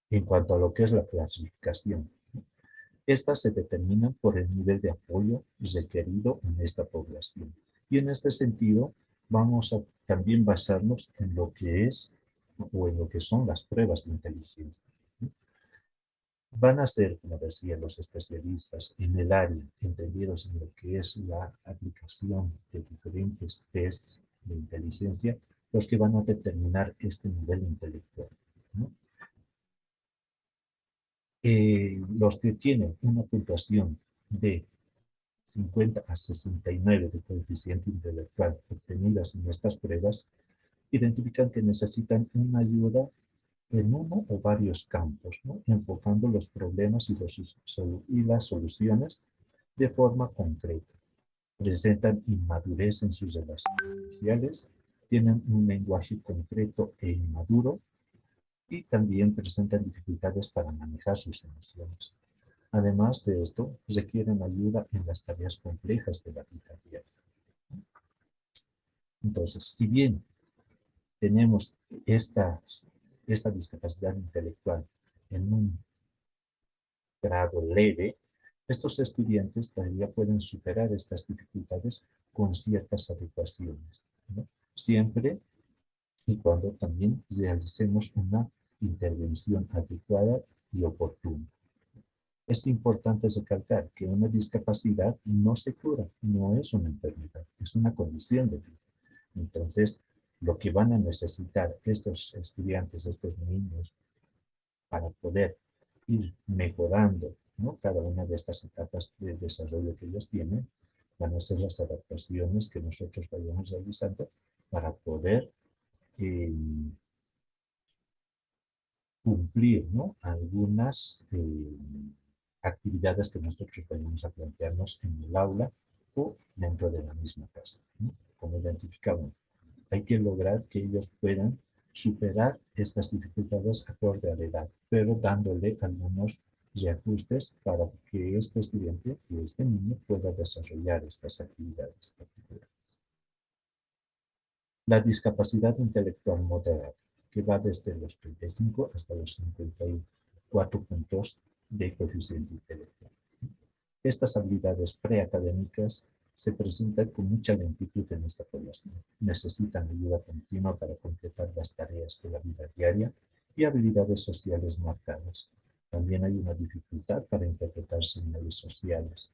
En cuanto a lo que es la clasificación, estas se determinan por el nivel de apoyo requerido en esta población. Y en este sentido, vamos a también basarnos en lo que es o en lo que son las pruebas de inteligencia. Van a ser, como decían los especialistas, en el área, entendidos en lo que es la aplicación de diferentes tests de inteligencia, los que van a determinar este nivel intelectual, ¿no? Los que tienen una puntuación de 50 a 69 de coeficiente intelectual obtenidas en estas pruebas, identifican que necesitan una ayuda en uno o varios campos, ¿no? Enfocando los problemas y las soluciones de forma concreta. Presentan inmadurez en sus relaciones sociales, tienen un lenguaje concreto e inmaduro y también presentan dificultades para manejar sus emociones. Además de esto, requieren ayuda en las tareas complejas de la vida diaria. Entonces, si bien tenemos esta discapacidad intelectual en un grado leve, estos estudiantes todavía pueden superar estas dificultades con ciertas adecuaciones, ¿no? Siempre y cuando también realicemos una intervención adecuada y oportuna. Es importante recalcar que una discapacidad no se cura, no es una enfermedad, es una condición de vida. Entonces, lo que van a necesitar estos estudiantes, estos niños, para poder ir mejorando, ¿no?, cada una de estas etapas de desarrollo que ellos tienen, van a ser las adaptaciones que nosotros vayamos realizando para poder cumplir, ¿no?, algunas actividades que nosotros vayamos a plantearnos en el aula o dentro de la misma casa, ¿no? Como identificamos, hay que lograr que ellos puedan superar estas dificultades acorde a la edad, pero dándole algunos reajustes para que este estudiante y este niño pueda desarrollar estas actividades particulares. La discapacidad intelectual moderada, que va desde los 35 hasta los 54 puntos de coeficiente intelectual. Estas habilidades preacadémicas se presentan con mucha lentitud en esta población. Necesitan ayuda continua para completar las tareas de la vida diaria y habilidades sociales marcadas. También hay una dificultad para interpretar señales sociales.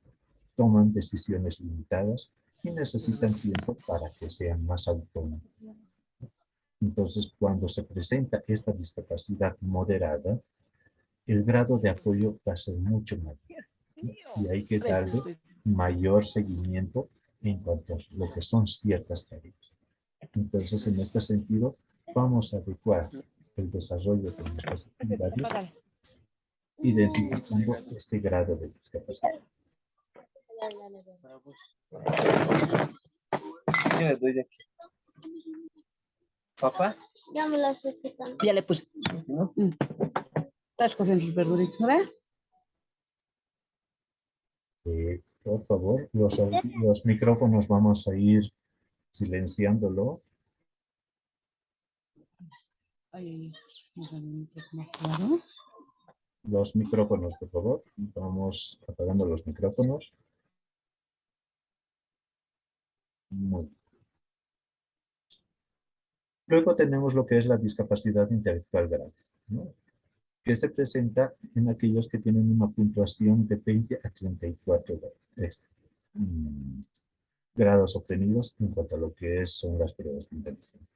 Toman decisiones limitadas y necesitan tiempo para que sean más autónomos. Entonces, cuando se presenta esta discapacidad moderada, el grado de apoyo va a ser mucho mayor, ¿no? Y hay que darle mayor seguimiento en cuanto a lo que son ciertas tareas. Entonces, en este sentido, vamos a adecuar el desarrollo de nuestras actividades identificando este grado de discapacidad. Yo le doy de aquí. ¿Papá? Ya me la estoy quitando. Ya le puse. ¿No? Estás cogiendo sus verduritas, ¿no ve? Por favor, los micrófonos vamos a ir silenciándolo. Ay, más claro. Los micrófonos, por favor. Vamos apagando los micrófonos. Muy bien. Luego tenemos lo que es la discapacidad intelectual grave, ¿no? Que se presenta en aquellos que tienen una puntuación de 20 a 34 grados obtenidos en cuanto a lo que son las pruebas de inteligencia.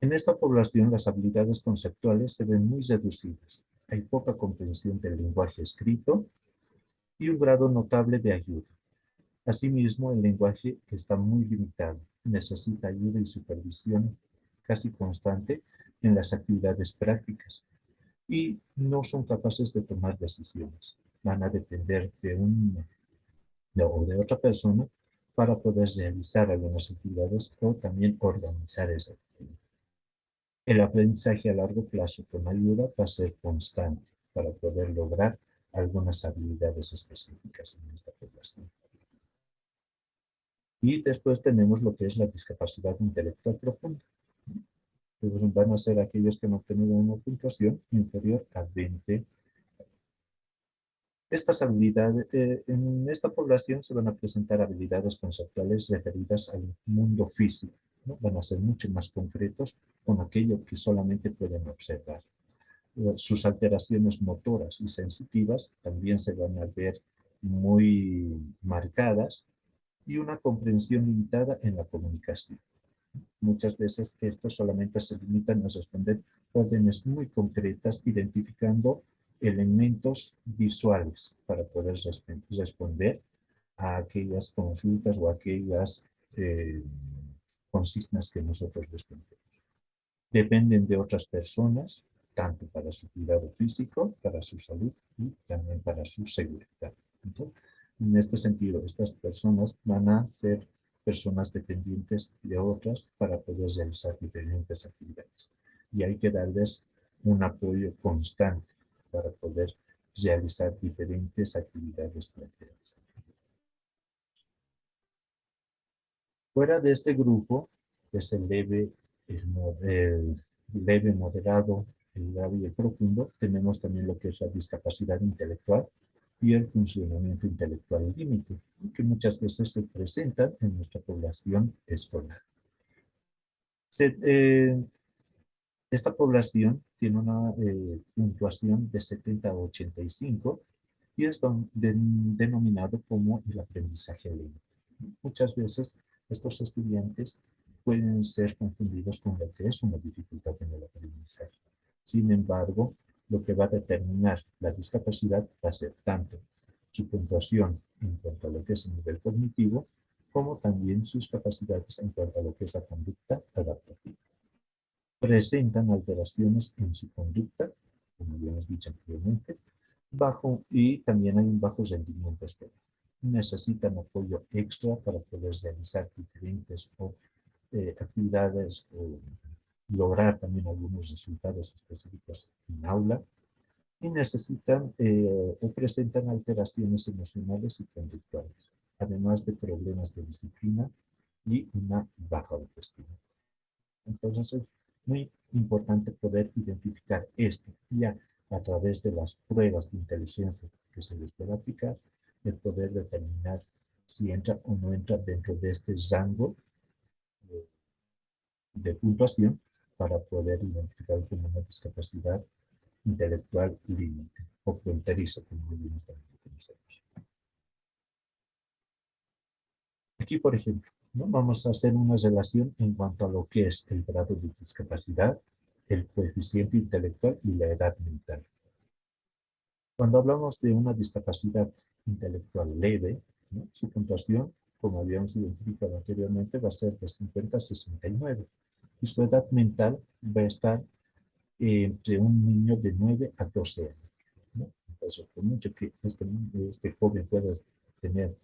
En esta población las habilidades conceptuales se ven muy reducidas. Hay poca comprensión del lenguaje escrito y un grado notable de ayuda. Asimismo, el lenguaje está muy limitado. Necesita ayuda y supervisión casi constante en las actividades prácticas y no son capaces de tomar decisiones. Van a depender de otra persona para poder realizar algunas actividades o también organizar esa actividad. El aprendizaje a largo plazo con ayuda va a ser constante para poder lograr algunas habilidades específicas en esta población. Y después tenemos lo que es la discapacidad intelectual profunda. Entonces van a ser aquellos que han obtenido una puntuación inferior a 20. Estas habilidades, en esta población se van a presentar habilidades conceptuales referidas al mundo físico, ¿no? Van a ser mucho más concretos con aquello que solamente pueden observar. Sus alteraciones motoras y sensitivas también se van a ver muy marcadas y una comprensión limitada en la comunicación. Muchas veces estos solamente se limitan a responder órdenes muy concretas, identificando elementos visuales para poder responder a aquellas consultas o a aquellas consignas que nosotros les planteamos. Dependen de otras personas, tanto para su cuidado físico, para su salud y también para su seguridad. Entonces, en este sentido, estas personas van a ser personas dependientes de otras para poder realizar diferentes actividades. Y hay que darles un apoyo constante para poder realizar diferentes actividades planteadas. Fuera de este grupo, que es el leve, moderado, el grave y el profundo, tenemos también lo que es la discapacidad intelectual y el funcionamiento intelectual límite, que muchas veces se presentan en nuestra población escolar. Esta población tiene una puntuación de 70 a 85 y es denominado como el aprendizaje lento. Muchas veces estos estudiantes pueden ser confundidos con lo que es una dificultad en el aprendizaje. Sin embargo, lo que va a determinar la discapacidad va a ser tanto su puntuación en cuanto a lo que es el nivel cognitivo, como también sus capacidades en cuanto a lo que es la conducta adaptativa. Presentan alteraciones en su conducta, como habíamos dicho anteriormente, y también hay un bajo rendimiento escolar. Necesitan apoyo extra para poder realizar diferentes actividades o lograr también algunos resultados específicos en aula y necesitan o presentan alteraciones emocionales y conductuales, además de problemas de disciplina y una baja autoestima. Entonces es muy importante poder identificar esto ya a través de las pruebas de inteligencia que se les puede aplicar, el poder determinar si entra o no entra dentro de este rango de puntuación para poder identificar como una discapacidad intelectual límite o fronteriza, como algunos también lo conocemos. Aquí, por ejemplo, ¿no? Vamos a hacer una relación en cuanto a lo que es el grado de discapacidad, el coeficiente intelectual y la edad mental. Cuando hablamos de una discapacidad intelectual leve, ¿no? Su puntuación, como habíamos identificado anteriormente, va a ser de 50 a 69. Y su edad mental va a estar entre un niño de 9 a 12 años, ¿no? Entonces, por mucho que este joven pueda tener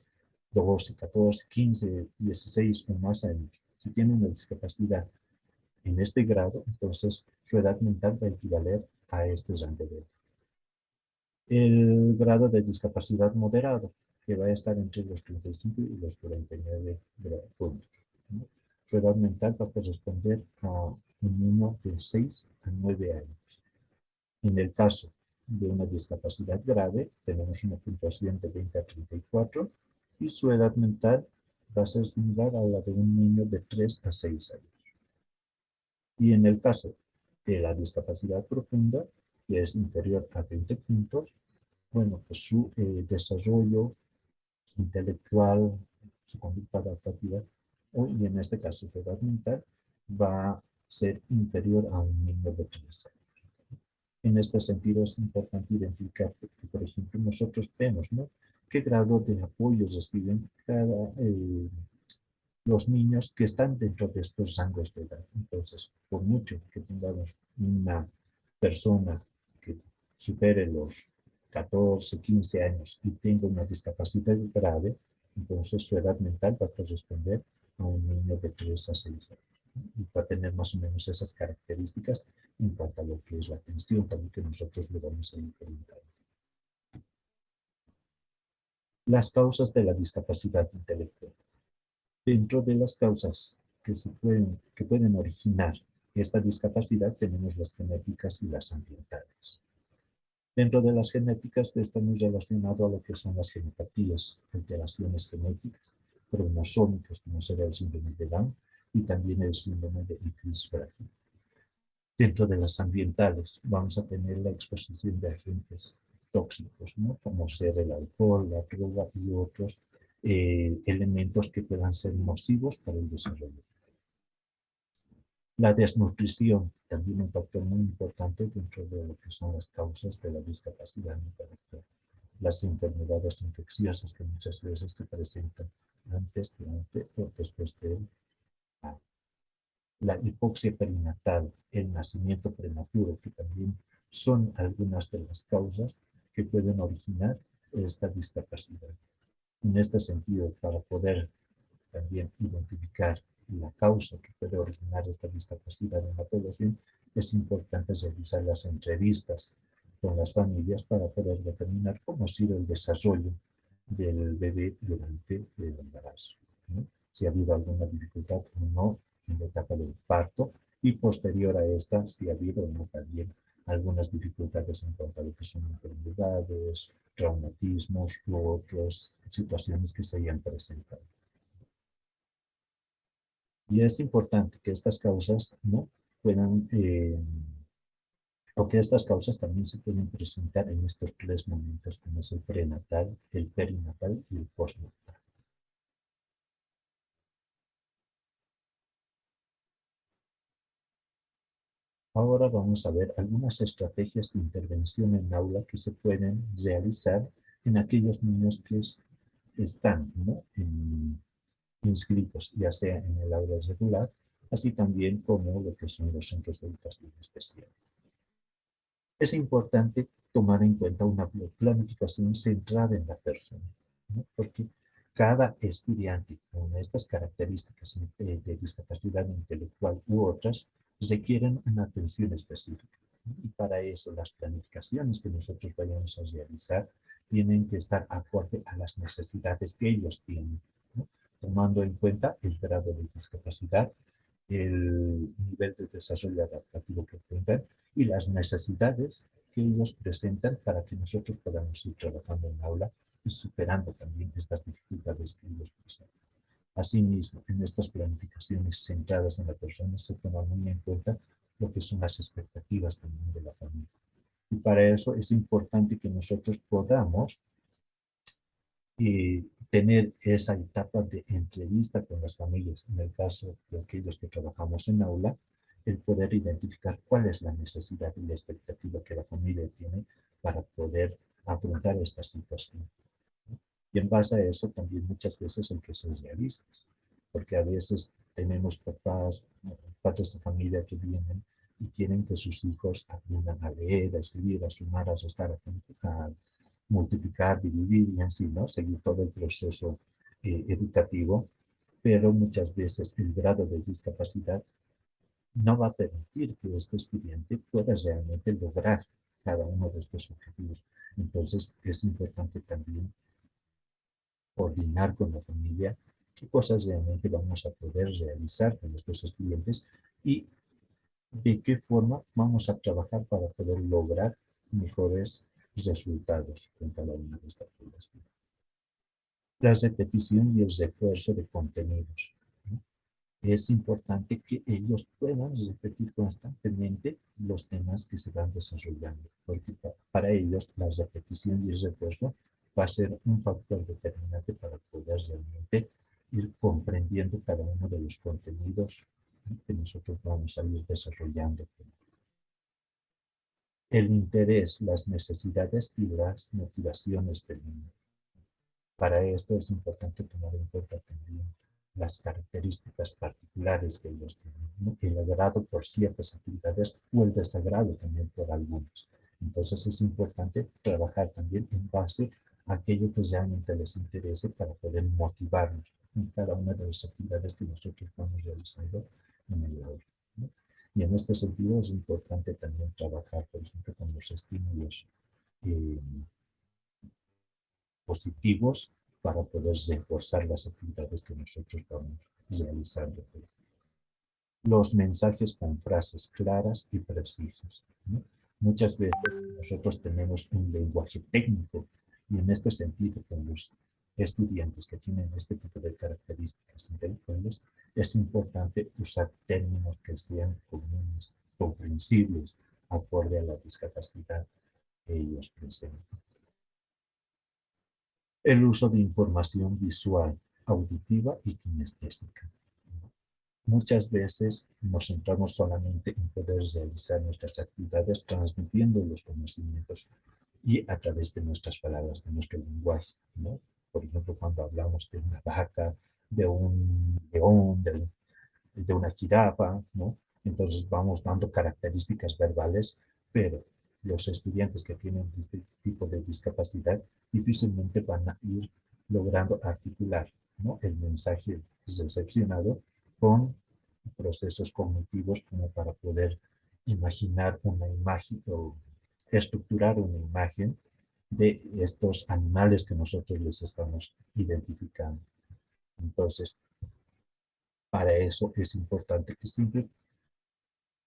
12, 14, 15, 16 o más años, si tiene una discapacidad en este grado, entonces su edad mental va a equivaler a este rango de edad. El grado de discapacidad moderado, que va a estar entre los 35 y los 49 puntos, ¿no? Su edad mental va a corresponder a un niño de 6 a 9 años. En el caso de una discapacidad grave, tenemos una puntuación de 20 a 34 y su edad mental va a ser similar a la de un niño de 3 a 6 años. Y en el caso de la discapacidad profunda, que es inferior a 20 puntos, bueno, pues su desarrollo intelectual, su conducta adaptativa, y en este caso su edad mental, va a ser inferior a un niño de 3 años. En este sentido es importante identificar que, por ejemplo, nosotros vemos, ¿no?, qué grado de apoyo reciben los niños que están dentro de estos rangos de edad. Entonces, por mucho que tengamos una persona que supere los 14, 15 años y tenga una discapacidad grave, entonces su edad mental va a corresponder a un niño de 3 a 6 años. Y va a tener más o menos esas características en cuanto a lo que es la atención, también que nosotros le vamos a implementar. Las causas de la discapacidad intelectual. Dentro de las causas que pueden originar esta discapacidad tenemos las genéticas y las ambientales. Dentro de las genéticas está muy relacionado a lo que son las genopatías, alteraciones genéticas, cromosómicas, como será el síndrome de Down y también el síndrome de X frágil. Dentro de las ambientales vamos a tener la exposición de agentes tóxicos, ¿no?, como ser el alcohol, la droga y otros elementos que puedan ser nocivos para el desarrollo. La desnutrición, también un factor muy importante dentro de lo que son las causas de la discapacidad intelectual. Las enfermedades infecciosas que muchas veces se presentan antes, durante o después del parto. La hipoxia perinatal, el nacimiento prematuro, que también son algunas de las causas que pueden originar esta discapacidad. En este sentido, para poder también identificar la causa que puede originar esta discapacidad en la población, es importante realizar las entrevistas con las familias para poder determinar cómo ha sido el desarrollo del bebé durante el embarazo, ¿no?, si ha habido alguna dificultad o no en la etapa del parto, y posterior a esta, si ha habido o no también algunas dificultades en cuanto a lo que son enfermedades, traumatismos u otras situaciones que se hayan presentado. Y es importante que estas causas, ¿no?, puedan, o que estas causas también se pueden presentar en estos tres momentos, como es el prenatal, el perinatal y el postnatal. Ahora vamos a ver algunas estrategias de intervención en aula que se pueden realizar en aquellos niños que están, ¿no?, inscritos, ya sea en el aula regular, así también como lo que son los centros de educación especial. Es importante tomar en cuenta una planificación centrada en la persona, ¿no?, porque cada estudiante con estas características de discapacidad intelectual u otras requieren una atención específica, ¿no? Y para eso las planificaciones que nosotros vayamos a realizar tienen que estar acorde a las necesidades que ellos tienen, ¿no?, tomando en cuenta el grado de discapacidad, el nivel de desarrollo adaptativo que tengan y las necesidades que ellos presentan para que nosotros podamos ir trabajando en aula y superando también estas dificultades que ellos presentan. Asimismo, en estas planificaciones centradas en la persona se toma muy en cuenta lo que son las expectativas también de la familia. Y para eso es importante que nosotros podamos tener esa etapa de entrevista con las familias, en el caso de aquellos que trabajamos en aula, el poder identificar cuál es la necesidad y la expectativa que la familia tiene para poder afrontar esta situación. Y en base a eso también muchas veces hay que ser realistas, porque a veces tenemos padres de familia que vienen y quieren que sus hijos aprendan a leer, a escribir, a sumar, a restar, a multiplicar, dividir y así, ¿no?, seguir todo el proceso educativo, pero muchas veces el grado de discapacidad no va a permitir que este estudiante pueda realmente lograr cada uno de estos objetivos. Entonces es importante también coordinar con la familia qué cosas realmente vamos a poder realizar con estos estudiantes y de qué forma vamos a trabajar para poder lograr mejores resultados con cada una de estas poblaciones. La repetición y el refuerzo de contenidos, ¿no? Es importante que ellos puedan repetir constantemente los temas que se van desarrollando, porque para ellos la repetición y el refuerzo va a ser un factor determinante para poder realmente ir comprendiendo cada uno de los contenidos, ¿no?, que nosotros vamos a ir desarrollando. El interés, las necesidades y las motivaciones del niño. Para esto es importante tomar en cuenta también las características particulares que ellos tienen, ¿no?, el agrado por ciertas actividades o el desagrado también por algunas. Entonces es importante trabajar también en base a aquello que realmente les interese para poder motivarnos en cada una de las actividades que nosotros vamos realizando en el aula, ¿no? Y en este sentido es importante también trabajar, por ejemplo, con los estímulos positivos para poder reforzar las actividades que nosotros vamos realizando. Los mensajes con frases claras y precisas, ¿no? Muchas veces nosotros tenemos un lenguaje técnico y en este sentido con los estudiantes que tienen este tipo de características intelectuales es importante usar términos que sean comunes, comprensibles, acorde a la discapacidad que ellos presentan. El uso de información visual, auditiva y kinestésica. Muchas veces nos centramos solamente en poder realizar nuestras actividades transmitiendo los conocimientos y a través de nuestras palabras, de nuestro lenguaje, ¿no? Por ejemplo, cuando hablamos de una vaca, de un león, de una jirafa, ¿no? Entonces vamos dando características verbales, pero los estudiantes que tienen este tipo de discapacidad difícilmente van a ir logrando articular, ¿no?, el mensaje recepcionado con procesos cognitivos como para poder imaginar una imagen o estructurar una imagen de estos animales que nosotros les estamos identificando. Entonces, para eso es importante que siempre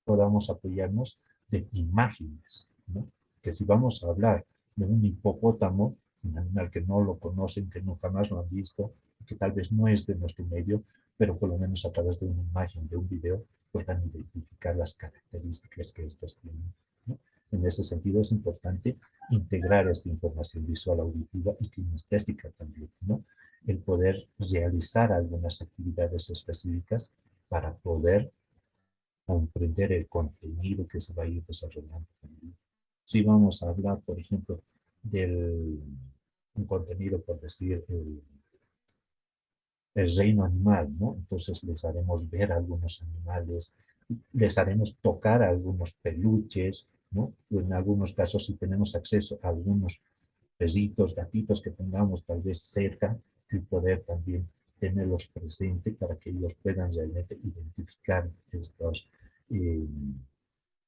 podamos apoyarnos de imágenes, ¿no? Que si vamos a hablar de un hipopótamo, un animal que no lo conocen, que no jamás lo han visto, que tal vez no es de nuestro medio, pero por lo menos a través de una imagen, de un video, puedan identificar las características que estos tienen, ¿no? En ese sentido es importante integrar esta información visual, auditiva y kinestésica también, ¿no? El poder realizar algunas actividades específicas para poder comprender el contenido que se va a ir desarrollando. Si vamos a hablar, por ejemplo, del un contenido, por decir, el reino animal, ¿no? Entonces les haremos ver algunos animales, les haremos tocar algunos peluches, ¿no? O en algunos casos, si tenemos acceso a algunos perritos, gatitos que tengamos tal vez cerca, el poder también tenerlos presentes para que ellos puedan realmente identificar eh,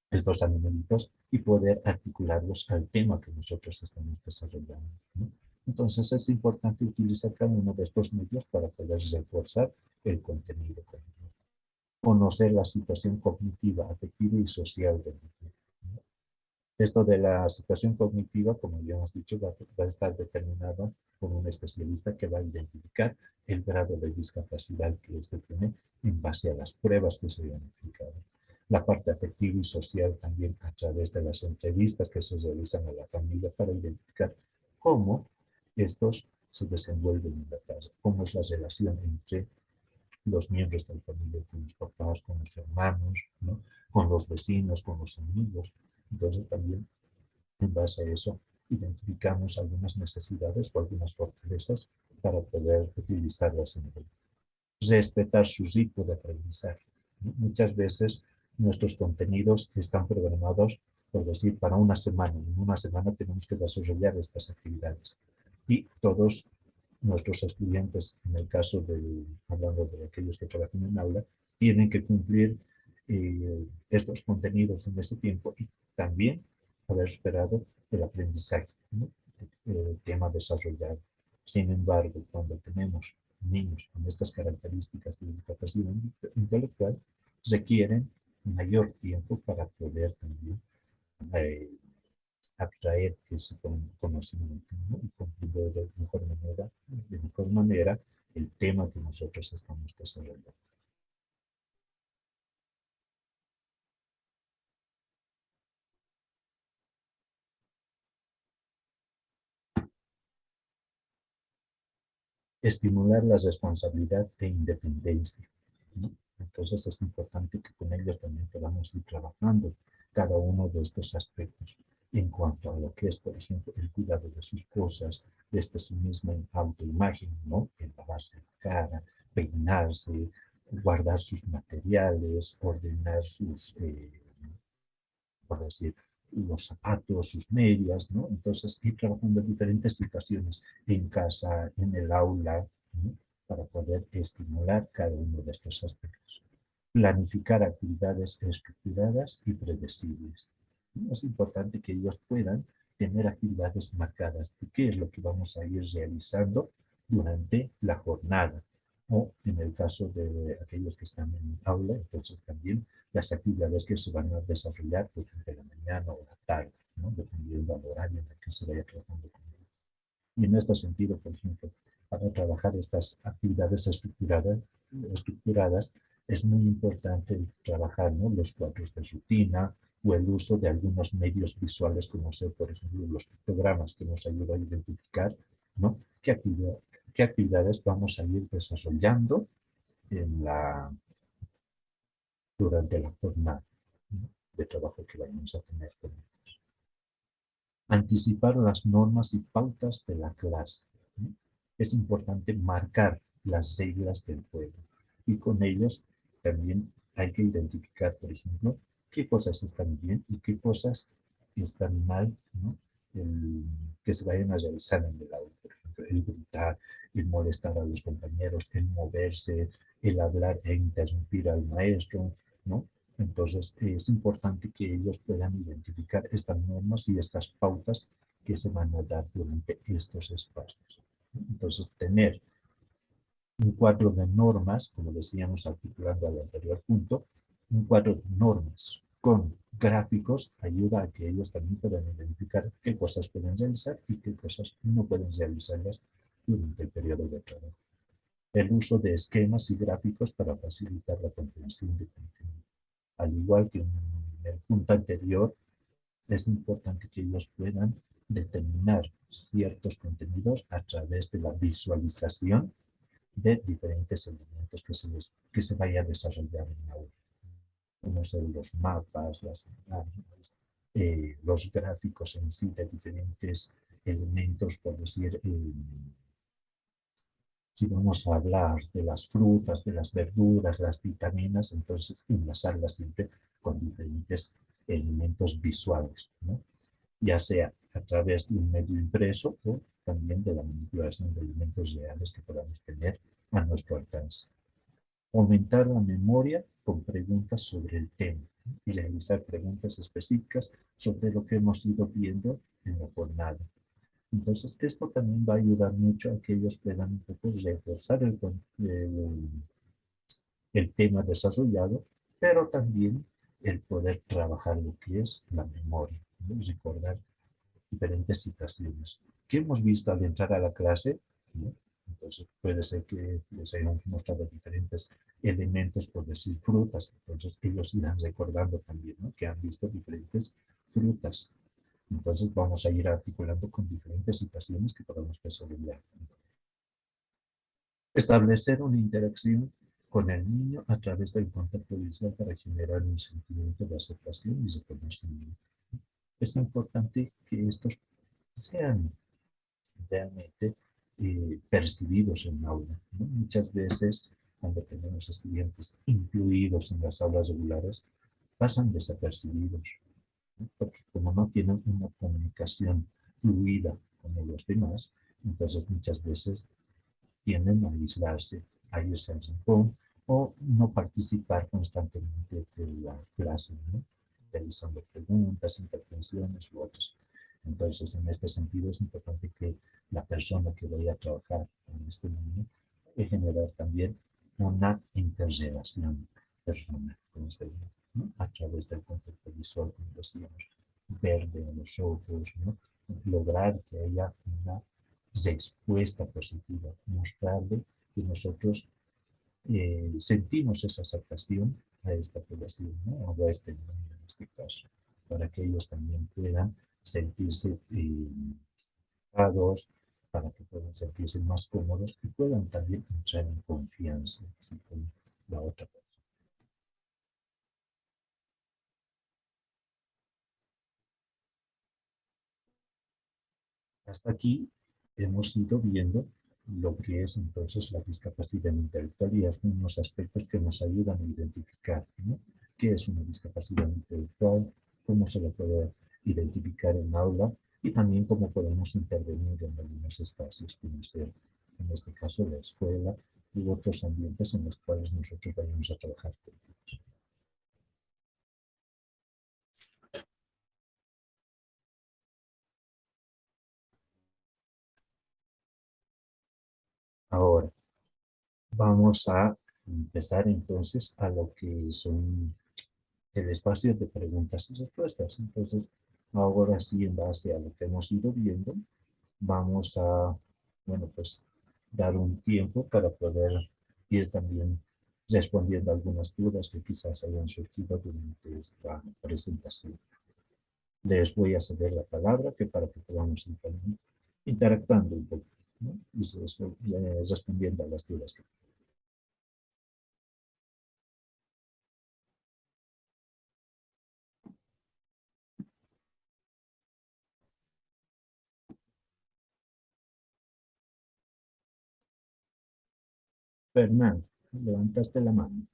estos animalitos y poder articularlos al tema que nosotros estamos desarrollando, ¿no? Entonces es importante utilizar cada uno de estos medios para poder reforzar el contenido cognitivo. Conocer la situación cognitiva, afectiva y social del niño, ¿no? Esto de la situación cognitiva, como ya hemos dicho, va a estar determinada por un especialista que va a identificar el grado de discapacidad que éste tiene en base a las pruebas que se han aplicado. La parte afectiva y social también a través de las entrevistas que se realizan a la familia para identificar cómo estos se desenvuelven en la casa, cómo es la relación entre los miembros de la familia, con los papás, con los hermanos, ¿no?, con los vecinos, con los amigos. Entonces también en base a eso identificamos algunas necesidades o algunas fortalezas para poder utilizarlas en el. Respetar su ritmo de aprendizaje. Muchas veces nuestros contenidos están programados, por decir, para una semana. En una semana tenemos que desarrollar estas actividades. Y todos nuestros estudiantes, en el caso de, hablando de aquellos que trabajan en aula, tienen que cumplir estos contenidos en ese tiempo y también haber esperado el aprendizaje, ¿no?, el tema desarrollado. Sin embargo, cuando tenemos niños con estas características de discapacidad intelectual, requieren mayor tiempo para poder también abstraer ese conocimiento, ¿no? Y comprender de mejor manera el tema que nosotros estamos desarrollando. Estimular la responsabilidad e independencia, ¿no? Entonces es importante que con ellos también podamos ir trabajando cada uno de estos aspectos en cuanto a lo que es, por ejemplo, el cuidado de sus cosas, desde su misma autoimagen, ¿no? El lavarse la cara, peinarse, guardar sus materiales, ordenar sus, por decir, los zapatos, sus medias, ¿no? Entonces, ir trabajando en diferentes situaciones, en casa, en el aula, ¿no? Para poder estimular cada uno de estos aspectos. Planificar actividades estructuradas y predecibles. ¿No? Es importante que ellos puedan tener actividades marcadas de qué es lo que vamos a ir realizando durante la jornada. O en el caso de aquellos que están en el aula, entonces también las actividades que se van a desarrollar durante la mañana o la tarde, ¿no? Dependiendo del horario en el que se vaya trabajando con ellos. Y en este sentido, por ejemplo, para trabajar estas actividades estructuradas es muy importante trabajar, ¿no? Los cuadros de rutina o el uso de algunos medios visuales, como ser, por ejemplo, los pictogramas que nos ayudan a identificar, ¿no? qué actividades vamos a ir desarrollando durante la jornada, ¿no? De trabajo que vamos a tener con ellos. Anticipar las normas y pautas de la clase, ¿no? Es importante marcar las reglas del juego y con ellos también hay que identificar, por ejemplo, qué cosas están bien y qué cosas están mal, ¿no? Que se vayan a realizar en el aula, por ejemplo, el gritar, el molestar a los compañeros, el moverse, el hablar e interrumpir al maestro, ¿no? Entonces, es importante que ellos puedan identificar estas normas y estas pautas que se van a dar durante estos espacios. Entonces, tener un cuadro de normas, como decíamos articulando al anterior punto, un cuadro de normas con gráficos ayuda a que ellos también puedan identificar qué cosas pueden realizar y qué cosas no pueden realizarlas durante el periodo de trabajo. El uso de esquemas y gráficos para facilitar la comprensión de contenido. Al igual que en el punto anterior, es importante que ellos puedan determinar ciertos contenidos a través de la visualización de diferentes elementos que se vaya a desarrollar en la aula. Como son los mapas, las imágenes, los gráficos en sí de diferentes elementos, por decir, si vamos a hablar de las frutas, de las verduras, las vitaminas, entonces enlazarlas siempre con diferentes elementos visuales, ¿no? Ya sea a través de un medio impreso o también de la manipulación de elementos reales que podamos tener a nuestro alcance. Aumentar la memoria con preguntas sobre el tema, ¿no? Y realizar preguntas específicas sobre lo que hemos ido viendo en la jornada. Entonces, esto también va a ayudar mucho a que ellos puedan un poco reforzar el tema desarrollado, pero también el poder trabajar lo que es la memoria, ¿no? Recordar diferentes situaciones que hemos visto al entrar a la clase, ¿no? Entonces puede ser que les hayamos mostrado diferentes elementos, por decir frutas, entonces ellos irán recordando también, ¿no? Que han visto diferentes frutas. Entonces vamos a ir articulando con diferentes situaciones que podamos desarrollar. Establecer una interacción con el niño a través del contacto visual para generar un sentimiento de aceptación y reconocimiento. Es importante que estos sean realmente percibidos en el aula, ¿no? Muchas veces, cuando tenemos estudiantes incluidos en las aulas regulares, pasan desapercibidos, ¿no? Porque como no tienen una comunicación fluida como los demás, entonces muchas veces tienden a aislarse, a irse al rincón o no participar constantemente de la clase, ¿no? Realizando preguntas, intervenciones u otras. Entonces, en este sentido, es importante que la persona que vaya a trabajar con este niño pueda generar también una interrelación personal con este niño, ¿no? A través del contacto visual, como decíamos. verde a los ojos, ¿no? Lograr que haya una respuesta positiva, mostrarle que nosotros sentimos esa aceptación a esta población, ¿no? O a este niño en este caso, para que ellos también puedan sentirse educados, para que puedan sentirse más cómodos y puedan también entrar en confianza así con la otra persona. Hasta aquí hemos ido viendo lo que es entonces la discapacidad intelectual y algunos aspectos que nos ayudan a identificar, ¿no? ¿Qué es una discapacidad intelectual? ¿Cómo se le puede identificar en aula? Y también cómo podemos intervenir en algunos espacios, como ser, en este caso, la escuela u otros ambientes en los cuales nosotros vayamos a trabajar con ellos. Ahora, vamos a empezar entonces a lo que son el espacio de preguntas y respuestas. Entonces, ahora sí, en base a lo que hemos ido viendo, vamos a, bueno, pues dar un tiempo para poder ir también respondiendo algunas dudas que quizás hayan surgido durante esta presentación. Les voy a ceder la palabra para que podamos ir también interactuando un poco, ¿no? Y respondiendo a las dudas que Fernando, levantaste la mano.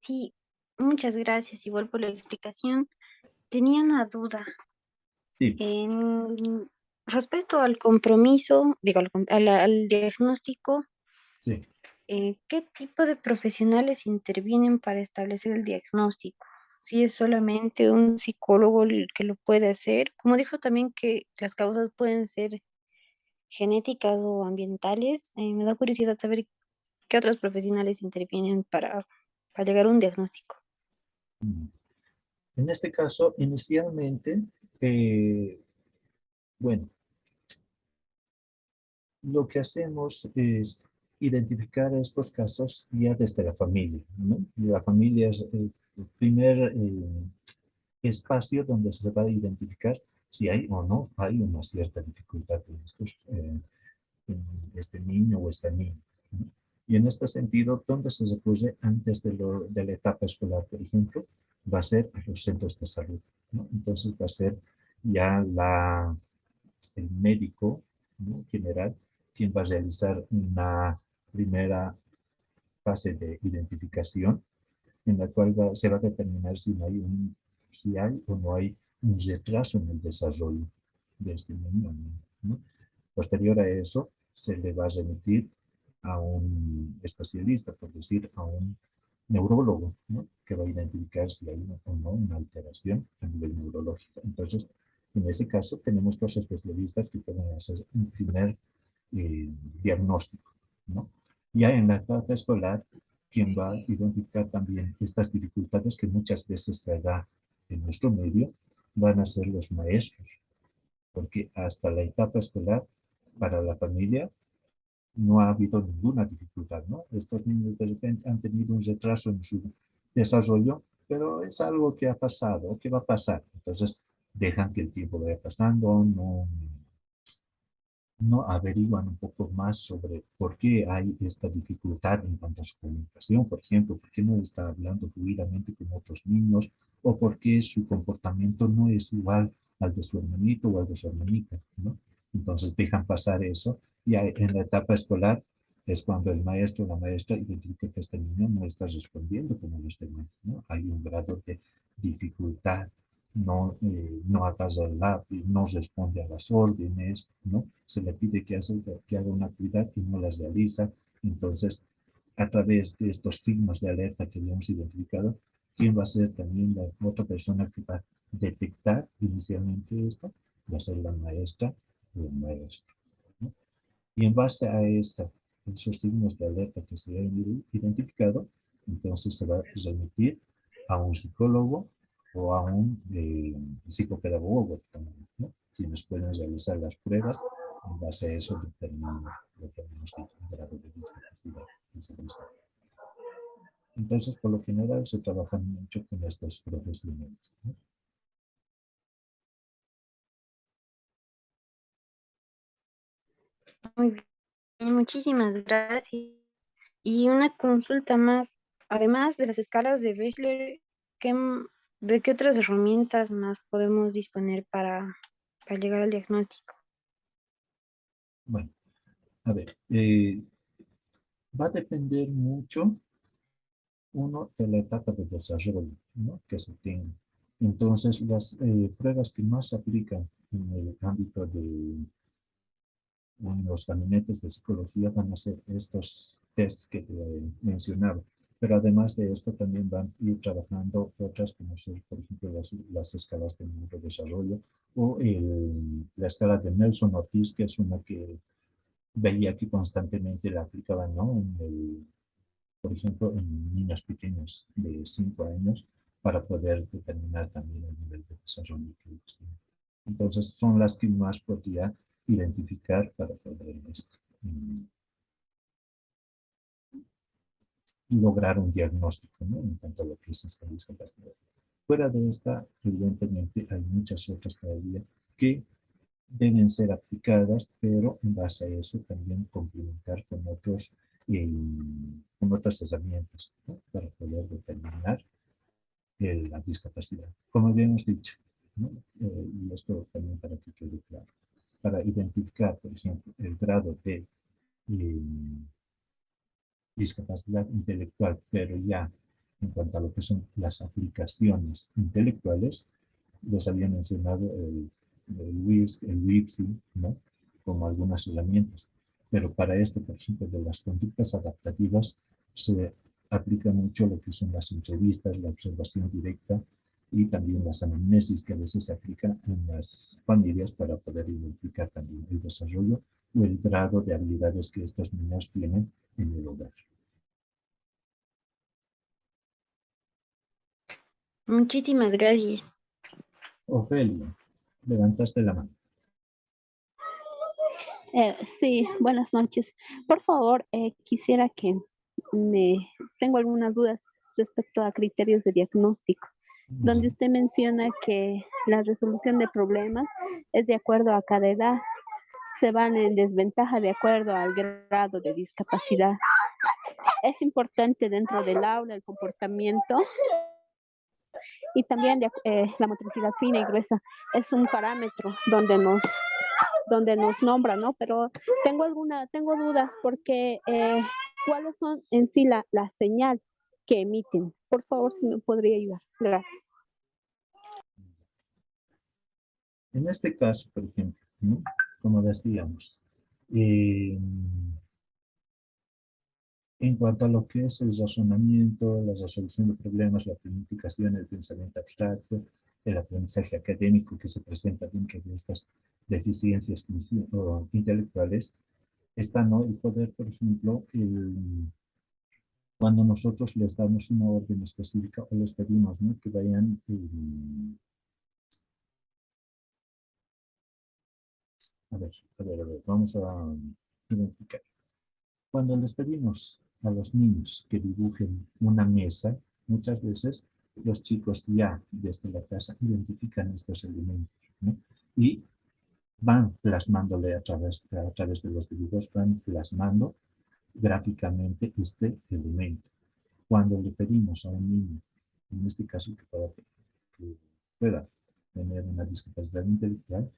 Sí, muchas gracias igual por la explicación. Tenía una duda. Sí. En respecto al compromiso, digo, al diagnóstico, Sí. ¿qué tipo de profesionales intervienen para establecer el diagnóstico? Si es solamente un psicólogo el que lo puede hacer, como dijo también que las causas pueden ser genéticas o ambientales, me da curiosidad saber qué otros profesionales intervienen para llegar a un diagnóstico. En este caso, inicialmente, bueno, lo que hacemos es identificar estos casos ya desde la familia, ¿no? La familia es el primer espacio donde se va a identificar si hay o no hay una cierta dificultad en este niño o esta niña, ¿no? Y en este sentido, ¿dónde se recurre antes de la etapa escolar, por ejemplo? Va a ser a los centros de salud, ¿no? Entonces va a ser ya el médico, ¿no?, general quien va a realizar una primera fase de identificación en la cual se va a determinar si hay o no hay un retraso en el desarrollo de este niño, ¿no? Posterior a eso, se le va a remitir a un especialista, por decir, a un neurólogo, ¿no?, que va a identificar si hay o no una alteración a nivel neurológico. Entonces, en ese caso, tenemos dos especialistas que pueden hacer un primer diagnóstico, ¿no? Ya en la etapa escolar, quien va a identificar también estas dificultades que muchas veces se da en nuestro medio, van a ser los maestros, porque hasta la etapa escolar, para la familia, no ha habido ninguna dificultad, ¿no? Estos niños de repente han tenido un retraso en su desarrollo, pero es algo que ha pasado, que va a pasar. Entonces, dejan que el tiempo vaya pasando, no averiguan un poco más sobre por qué hay esta dificultad en cuanto a su comunicación, por ejemplo, por qué no está hablando fluidamente con otros niños, o por qué su comportamiento no es igual al de su hermanito o al de su hermanita, ¿no? Entonces dejan pasar eso, y en la etapa escolar es cuando el maestro o la maestra identifica que este niño no está respondiendo como los demás, ¿no? Hay un grado de dificultad, no agarra el lápiz, no responde a las órdenes, ¿no? Se le pide que haga una actividad y no las realiza. Entonces, a través de estos signos de alerta que habíamos identificado, ¿quién va a ser también la otra persona que va a detectar inicialmente esto? Va a ser la maestra o el maestro, ¿no? Y en base a esos signos de alerta que se han identificado, entonces se va a remitir a un psicólogo o a un psicopedagogo también, ¿no? Quienes pueden realizar las pruebas en base a eso determinan lo que hemos dicho, el grado de discapacidad que se presenta. Entonces, por lo general, se trabaja mucho con estos profesionales, ¿no? Muy bien, muchísimas gracias. Y una consulta más, además de las escalas de Bechler, ¿de qué otras herramientas más podemos disponer para llegar al diagnóstico? Bueno, a ver, va a depender mucho, uno, de la etapa de desarrollo, ¿no?, que se tenga. Entonces, las pruebas que más se aplican en el ámbito de en los gabinetes de psicología van a ser estos tests que te mencionaba. Pero además de esto también van a ir trabajando otras como son, por ejemplo, las escalas de neurodesarrollo o la escala de Nelson Ortiz, que es una que veía que constantemente la aplicaban, ¿no?, por ejemplo, en niños pequeños de 5 años para poder determinar también el nivel de desarrollo que ellos tienen. Entonces, son las que más podría identificar para poder lograr un diagnóstico, ¿no?, en cuanto a lo que es esta discapacidad. Fuera de esta, evidentemente, hay muchas otras todavía que deben ser aplicadas, pero en base a eso también complementar con otras herramientas, ¿no?, para poder determinar la discapacidad. Como habíamos dicho, ¿no?, y esto también para que quede claro, para identificar, por ejemplo, el grado de discapacidad intelectual, pero ya en cuanto a lo que son las aplicaciones intelectuales, les había mencionado el WISC, el WIPSI, ¿no?, como algunas herramientas. Pero para esto, por ejemplo, de las conductas adaptativas, se aplica mucho lo que son las entrevistas, la observación directa y también las anamnesis que a veces se aplican en las familias para poder identificar también el desarrollo o el grado de habilidades que estos niños tienen en el hogar. Muchísimas gracias. Ofelia, levantaste la mano. Sí, buenas noches. Por favor, quisiera que tengo algunas dudas respecto a criterios de diagnóstico, donde usted menciona que la resolución de problemas es de acuerdo a cada edad, se van en desventaja de acuerdo al grado de discapacidad. Es importante dentro del aula el comportamiento y también la motricidad fina y gruesa es un parámetro donde nos nombra, ¿no? Pero tengo dudas porque ¿cuáles son en sí la señal que emiten? Por favor, si me podría ayudar. Gracias. En este caso, por ejemplo, ¿no?, como decíamos, en cuanto a lo que es el razonamiento, la resolución de problemas, la planificación, el pensamiento abstracto, el aprendizaje académico que se presenta dentro de estas deficiencias intelectuales, está, ¿no?, el poder, por ejemplo, cuando nosotros les damos una orden específica o les pedimos, ¿no?, que vayan a ver, vamos a identificar. Cuando les pedimos a los niños que dibujen una mesa, muchas veces los chicos ya desde la casa identifican estos elementos, ¿no?, y van plasmándole a través de los dibujos, van plasmando gráficamente este elemento. Cuando le pedimos a un niño, en este caso que pueda tener una discapacidad intelectual,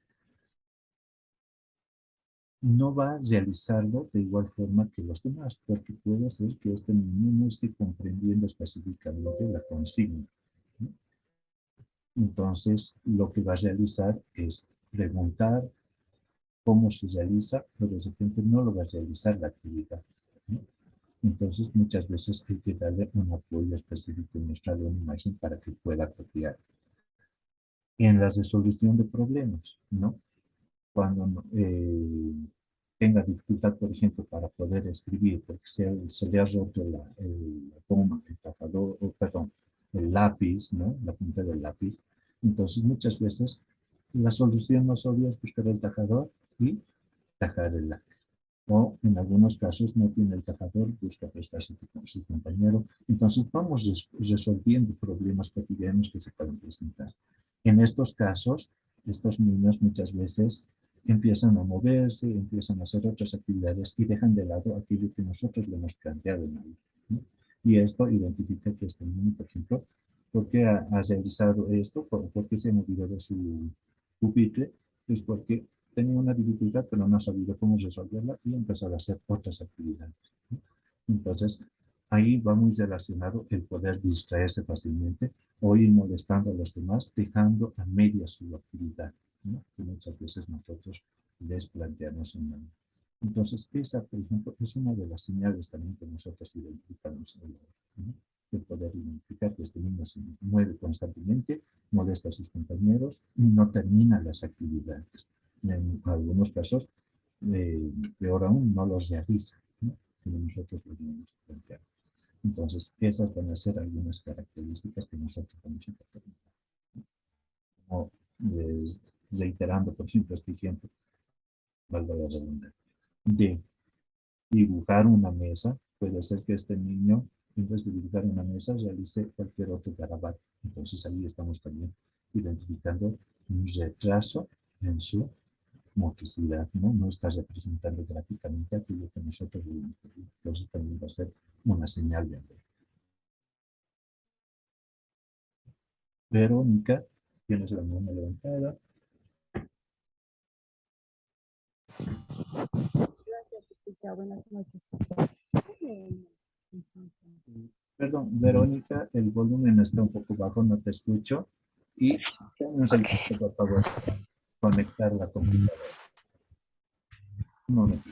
no va a realizarlo de igual forma que los demás, porque puede ser que este niño no esté comprendiendo específicamente la consigna, ¿no? Entonces, lo que va a realizar es preguntar cómo se realiza, pero de repente no lo va a realizar la actividad, ¿no? Entonces, muchas veces hay que darle un apoyo específico y mostrarle una imagen para que pueda copiar. En la resolución de problemas, ¿no?, cuando tenga dificultad, por ejemplo, para poder escribir, porque se le ha roto la goma, el trazador, el lápiz, ¿no? La punta del lápiz. Entonces, muchas veces la solución más obvia es buscar el tajador y tajar el lápiz. O en algunos casos no tiene el tajador, busca prestarse con su compañero. Entonces vamos resolviendo problemas cotidianos que se pueden presentar. En estos casos, estos niños muchas veces empiezan a moverse, empiezan a hacer otras actividades y dejan de lado aquello que nosotros le hemos planteado en la vida, ¿no? Y esto identifica que este niño, por ejemplo, ¿por qué ha realizado esto? ¿Por qué se ha movido de su pupitre? Pues porque tenía una dificultad, pero no ha sabido cómo resolverla y empezó a hacer otras actividades, ¿no? Entonces, ahí va muy relacionado el poder distraerse fácilmente o ir molestando a los demás, dejando a media su actividad, ¿no? Que muchas veces nosotros les planteamos en la vida. Entonces, esa, por ejemplo, es una de las señales también que nosotros identificamos en la vida, ¿no? El poder identificar que este niño se mueve constantemente, molesta a sus compañeros y no termina las actividades. En algunos casos, peor aún, no los realiza, ¿no? Como nosotros lo habíamos planteado. Entonces, esas van a ser algunas características que nosotros vamos a determinar, ¿no? Como reiterando, por ejemplo, este ejemplo, valga la redundancia, de dibujar una mesa, puede ser que este niño, en vez de dibujar una mesa, realice cualquier otro garabato. Entonces, ahí estamos también identificando un retraso en su motricidad, ¿no? No está representando gráficamente aquello que nosotros debemos pedir. Entonces también va a ser una señal de alerta. Verónica, tienes la mano levantada. Gracias, licenciada. Buenas noches. Perdón, Verónica, el volumen está un poco bajo, no te escucho. Y dame un segundo, por favor, para conectar la computadora. Un momento.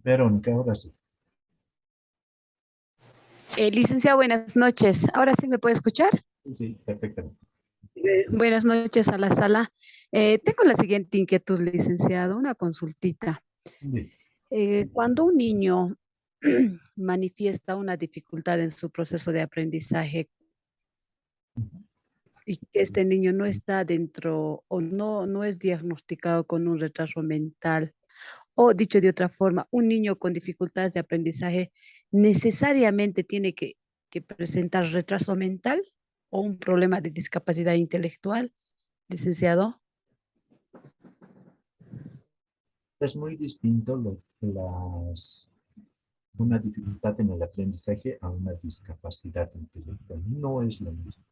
Verónica, ahora sí. Licenciada, buenas noches. ¿Ahora sí me puede escuchar? Sí, perfectamente. Buenas noches a la sala. Tengo la siguiente inquietud, licenciado, una consultita. Sí. Cuando un niño manifiesta una dificultad en su proceso de aprendizaje y que este niño no está dentro o no es diagnosticado con un retraso mental, o dicho de otra forma, un niño con dificultades de aprendizaje necesariamente tiene que presentar retraso mental o un problema de discapacidad intelectual, licenciado. Es muy distinto una dificultad en el aprendizaje a una discapacidad intelectual. No es lo mismo.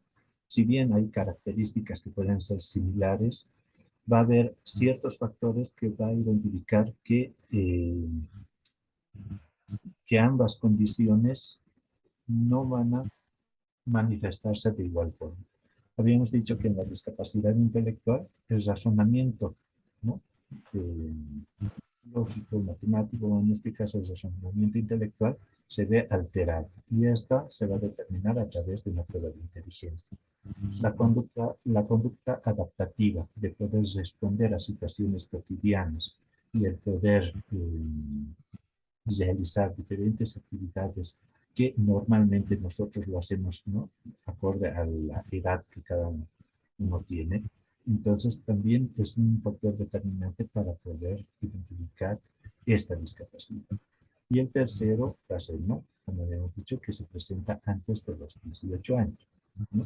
Si bien hay características que pueden ser similares, va a haber ciertos factores que va a identificar que ambas condiciones no van a manifestarse de igual forma. Habíamos dicho que en la discapacidad intelectual el razonamiento, ¿no? Lógico, matemático, en este caso el razonamiento intelectual, se ve alterado y esta se va a determinar a través de una prueba de inteligencia. La conducta adaptativa de poder responder a situaciones cotidianas y el poder realizar diferentes actividades que normalmente nosotros lo hacemos, ¿no? Acorde a la edad que cada uno tiene. Entonces también es un factor determinante para poder identificar esta discapacidad. Y el tercero va a ser, ¿no? Como habíamos dicho, que se presenta antes de los 18 años, ¿no?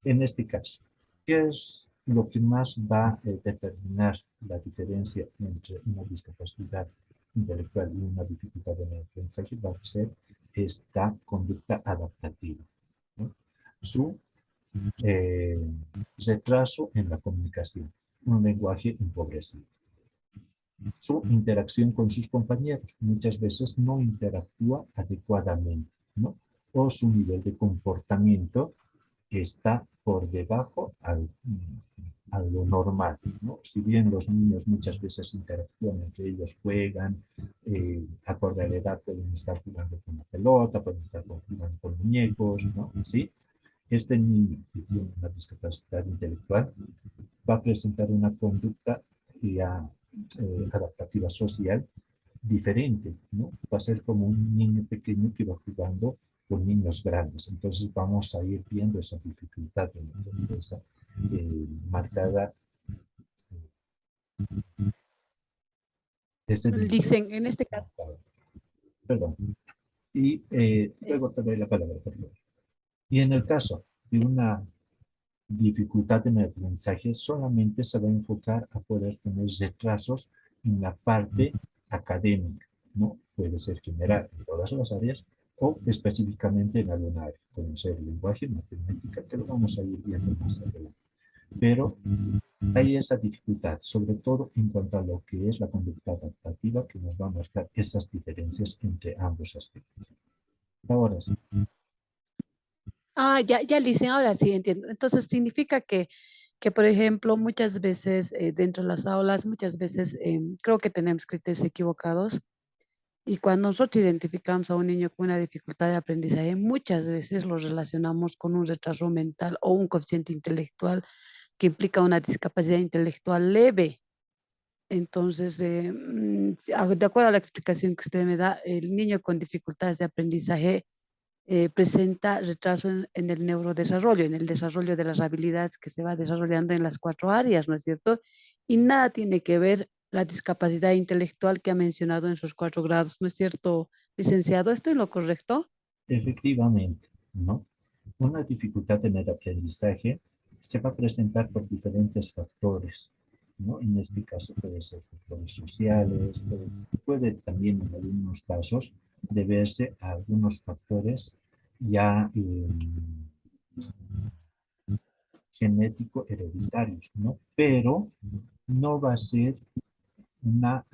En este caso, ¿qué es lo que más va a determinar la diferencia entre una discapacidad intelectual y una dificultad en el aprendizaje? Va a ser esta conducta adaptativa, ¿no? Su retraso en la comunicación, un lenguaje empobrecido. Su interacción con sus compañeros, muchas veces no interactúa adecuadamente, ¿no? O su nivel de comportamiento está por debajo a lo normal, ¿no? Si bien los niños muchas veces interactúan entre ellos, juegan, acorde a la edad pueden estar jugando con la pelota, pueden estar jugando con muñecos, ¿no? ¿Sí? Este niño que tiene una discapacidad intelectual va a presentar una conducta ya, adaptativa social diferente, ¿no? Va a ser como un niño pequeño que va jugando con niños grandes. Entonces vamos a ir viendo esa dificultad de naturaleza marcada. Ese nivel Dicen, en este caso, marcado. Perdón. Y luego te doy la palabra, por favor. Y en el caso de una dificultad en el aprendizaje, solamente se va a enfocar a poder tener retrasos en la parte académica, ¿no? Puede ser general en todas las áreas o específicamente en alguna área, como ser el lenguaje, matemática, que lo vamos a ir viendo más adelante. Pero hay esa dificultad, sobre todo en cuanto a lo que es la conducta adaptativa, que nos va a marcar esas diferencias entre ambos aspectos. Ahora sí. ya Licen, ahora sí entiendo. Entonces significa que por ejemplo, muchas veces dentro de las aulas, muchas veces creo que tenemos criterios equivocados y cuando nosotros identificamos a un niño con una dificultad de aprendizaje, muchas veces lo relacionamos con un retraso mental o un coeficiente intelectual que implica una discapacidad intelectual leve. Entonces, de acuerdo a la explicación que usted me da, el niño con dificultades de aprendizaje presenta retraso en el neurodesarrollo, en el desarrollo de las habilidades que se va desarrollando en las 4 áreas, ¿no es cierto? Y nada tiene que ver la discapacidad intelectual que ha mencionado en sus 4 grados, ¿no es cierto, licenciado? ¿Estoy en lo correcto? Efectivamente, ¿no? Una dificultad en el aprendizaje se va a presentar por diferentes factores, ¿no? En este caso puede ser factores sociales, puede también en algunos casos deberse a algunos factores ya genético hereditarios, ¿no? Pero no va a ser va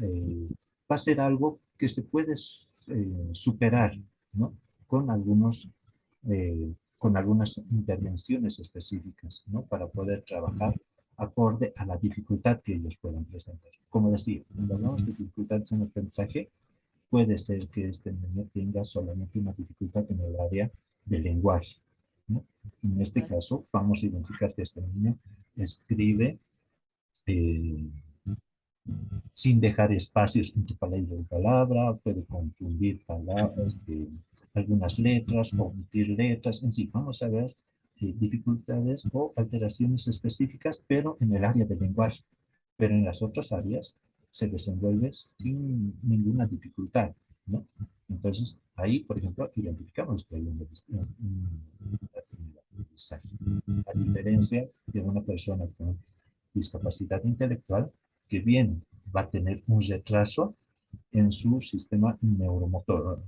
a ser algo que se puede superar, ¿no? Con con algunas intervenciones específicas, ¿no? Para poder trabajar acorde a la dificultad que ellos puedan presentar. Como decía, cuando hablamos de dificultades en el aprendizaje, puede ser que este niño tenga solamente una dificultad en el área del lenguaje, ¿no? En este caso, vamos a identificar que este niño escribe eh, sin dejar espacios entre palabra y palabra, puede confundir palabras, algunas letras, omitir letras, en sí, vamos a ver dificultades o alteraciones específicas, pero en el área del lenguaje. Pero en las otras áreas se desenvuelve sin ninguna dificultad, ¿no? Entonces, ahí, por ejemplo, identificamos que hay una aprendizaje. A diferencia de una persona con discapacidad intelectual, que bien va a tener un retraso en su sistema neuromotor,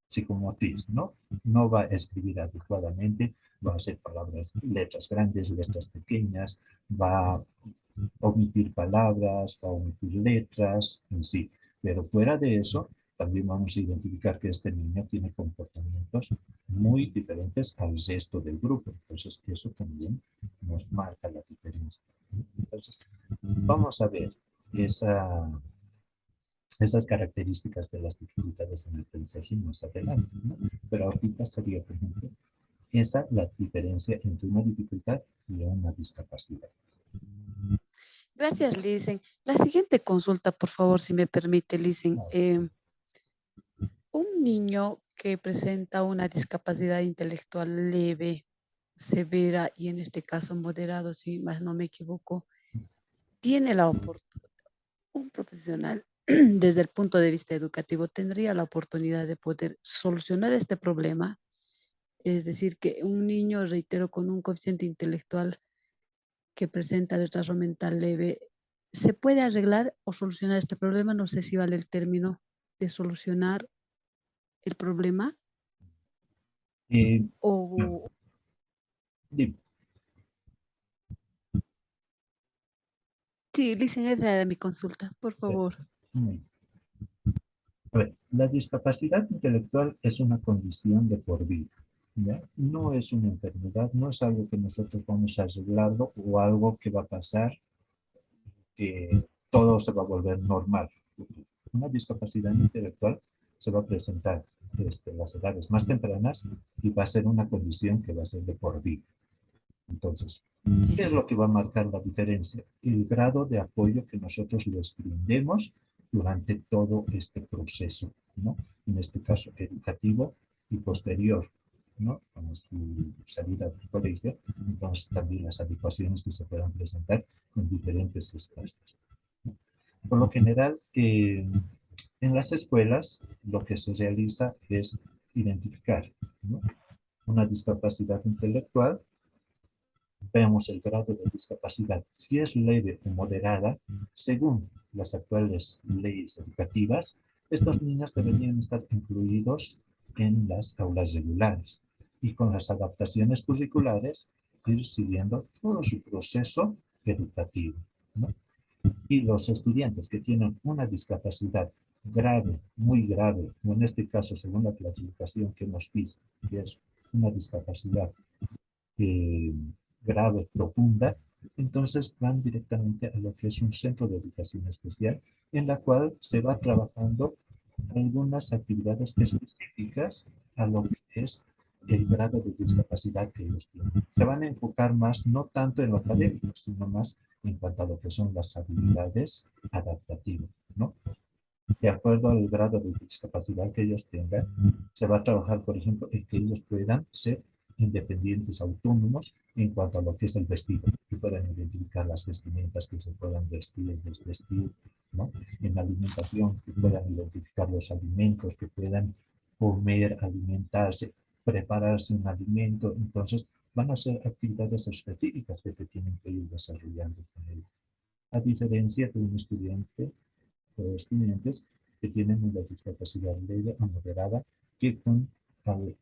psicomotriz, ¿no? No va a escribir adecuadamente, va a hacer palabras, letras grandes, letras pequeñas, va a omitir palabras, va a omitir letras en sí. Pero fuera de eso, también vamos a identificar que este niño tiene comportamientos muy diferentes al resto del grupo. Entonces, eso también nos marca la diferencia. Entonces, vamos a ver esas características de las dificultades en el aprendizaje más adelante, ¿no? Pero ahorita sería, por ejemplo, esa la diferencia entre una dificultad y una discapacidad. Gracias, Licen. La siguiente consulta, por favor, si me permite, Licen. Un niño que presenta una discapacidad intelectual leve, severa y en este caso moderado, si más no me equivoco, tiene la oportunidad, un profesional desde el punto de vista educativo tendría la oportunidad de poder solucionar este problema. Es decir, que un niño, reitero, con un coeficiente intelectual que presenta retraso mental leve, ¿se puede arreglar o solucionar este problema? No sé si vale el término de solucionar el problema. O Dime. sí, Licen, esa era mi consulta, por favor. A ver, la discapacidad intelectual es una condición de por vida, ¿ya? No es una enfermedad, no es algo que nosotros vamos a arreglarlo o algo que va a pasar, que todo se va a volver normal. Una discapacidad intelectual se va a presentar desde las edades más tempranas y va a ser una condición que va a ser de por vida. Entonces, ¿qué es lo que va a marcar la diferencia? El grado de apoyo que nosotros les brindemos durante todo este proceso, ¿no? En este caso, educativo y posterior, ¿no? A su salida del colegio, entonces también las adecuaciones que se puedan presentar en diferentes espacios. Por lo general, en las escuelas lo que se realiza es identificar, ¿no? Una discapacidad intelectual. Vemos el grado de discapacidad, si es leve o moderada, según las actuales leyes educativas, estos niños deberían estar incluidos en las aulas regulares y con las adaptaciones curriculares ir siguiendo todo su proceso educativo, ¿no? Y los estudiantes que tienen una discapacidad grave, muy grave, o en este caso, según la clasificación que hemos visto, que es una discapacidad grave, profunda, entonces van directamente a lo que es un centro de educación especial, en la cual se va trabajando algunas actividades específicas a lo que es el grado de discapacidad que ellos tienen. Se van a enfocar más, no tanto en lo académico, sino más en cuanto a lo que son las habilidades adaptativas, ¿no? De acuerdo al grado de discapacidad que ellos tengan, se va a trabajar, por ejemplo, en que ellos puedan ser independientes, autónomos en cuanto a lo que es el vestido, que puedan identificar las vestimentas que se puedan vestir, desvestir, ¿no? En la alimentación, que puedan identificar los alimentos, que puedan comer, alimentarse, prepararse un alimento. Entonces, van a ser actividades específicas que se tienen que ir desarrollando con ellos. A diferencia de un estudiante o estudiantes que tienen una discapacidad leve o moderada que con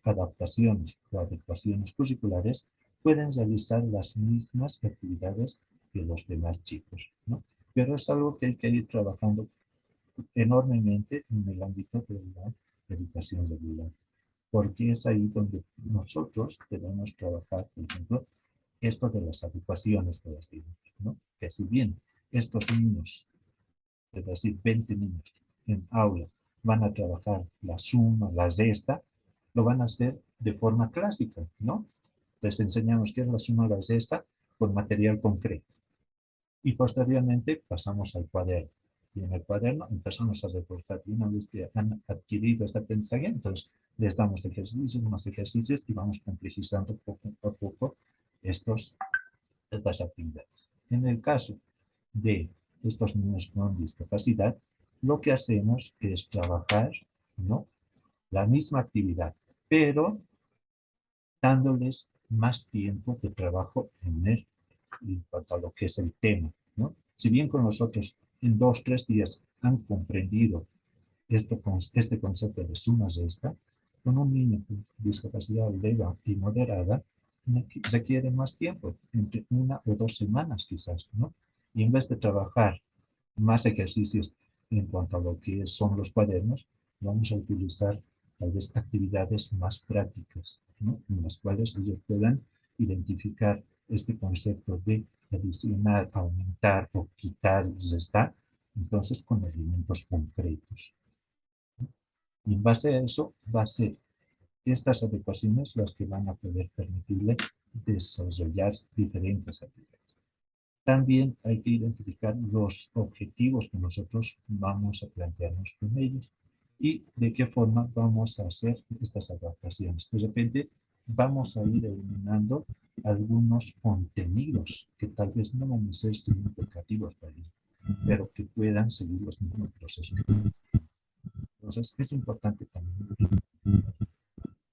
adaptaciones o adecuaciones curriculares pueden realizar las mismas actividades que los demás chicos, ¿no? Pero es algo que hay que ir trabajando enormemente en el ámbito de la educación regular, porque es ahí donde nosotros debemos trabajar, por ejemplo, esto de las adecuaciones de las dinámicas, ¿no? Que si bien estos niños, es decir, 20 niños en aula van a trabajar la suma, la resta, lo van a hacer de forma clásica, ¿no? Les enseñamos qué es la suma, la resta con material concreto. Y posteriormente pasamos al cuaderno. Y en el cuaderno empezamos a reforzar. Y una vez que han adquirido este aprendizaje, entonces les damos ejercicios, más ejercicios y vamos complejizando poco a poco estas actividades. En el caso de estos niños con discapacidad, lo que hacemos es trabajar, ¿no? La misma actividad, pero dándoles más tiempo de trabajo en cuanto a lo que es el tema, ¿no? Si bien con nosotros en 2 o 3 días han comprendido este concepto de suma resta, con un niño con discapacidad leve y moderada requiere más tiempo, entre 1 o 2 semanas quizás, ¿no? Y en vez de trabajar más ejercicios en cuanto a lo que son los cuadernos, vamos a utilizar tal vez actividades más prácticas, ¿no? En las cuales ellos puedan identificar este concepto de adicionar, aumentar o quitar y restar, entonces con elementos concretos. Y en base a eso va a ser estas adecuaciones las que van a poder permitirle desarrollar diferentes habilidades. También hay que identificar los objetivos que nosotros vamos a plantearnos con ellos y de qué forma vamos a hacer estas adaptaciones. De repente vamos a ir eliminando algunos contenidos que tal vez no van a ser significativos para ellos, pero que puedan seguir los mismos procesos. Entonces es importante también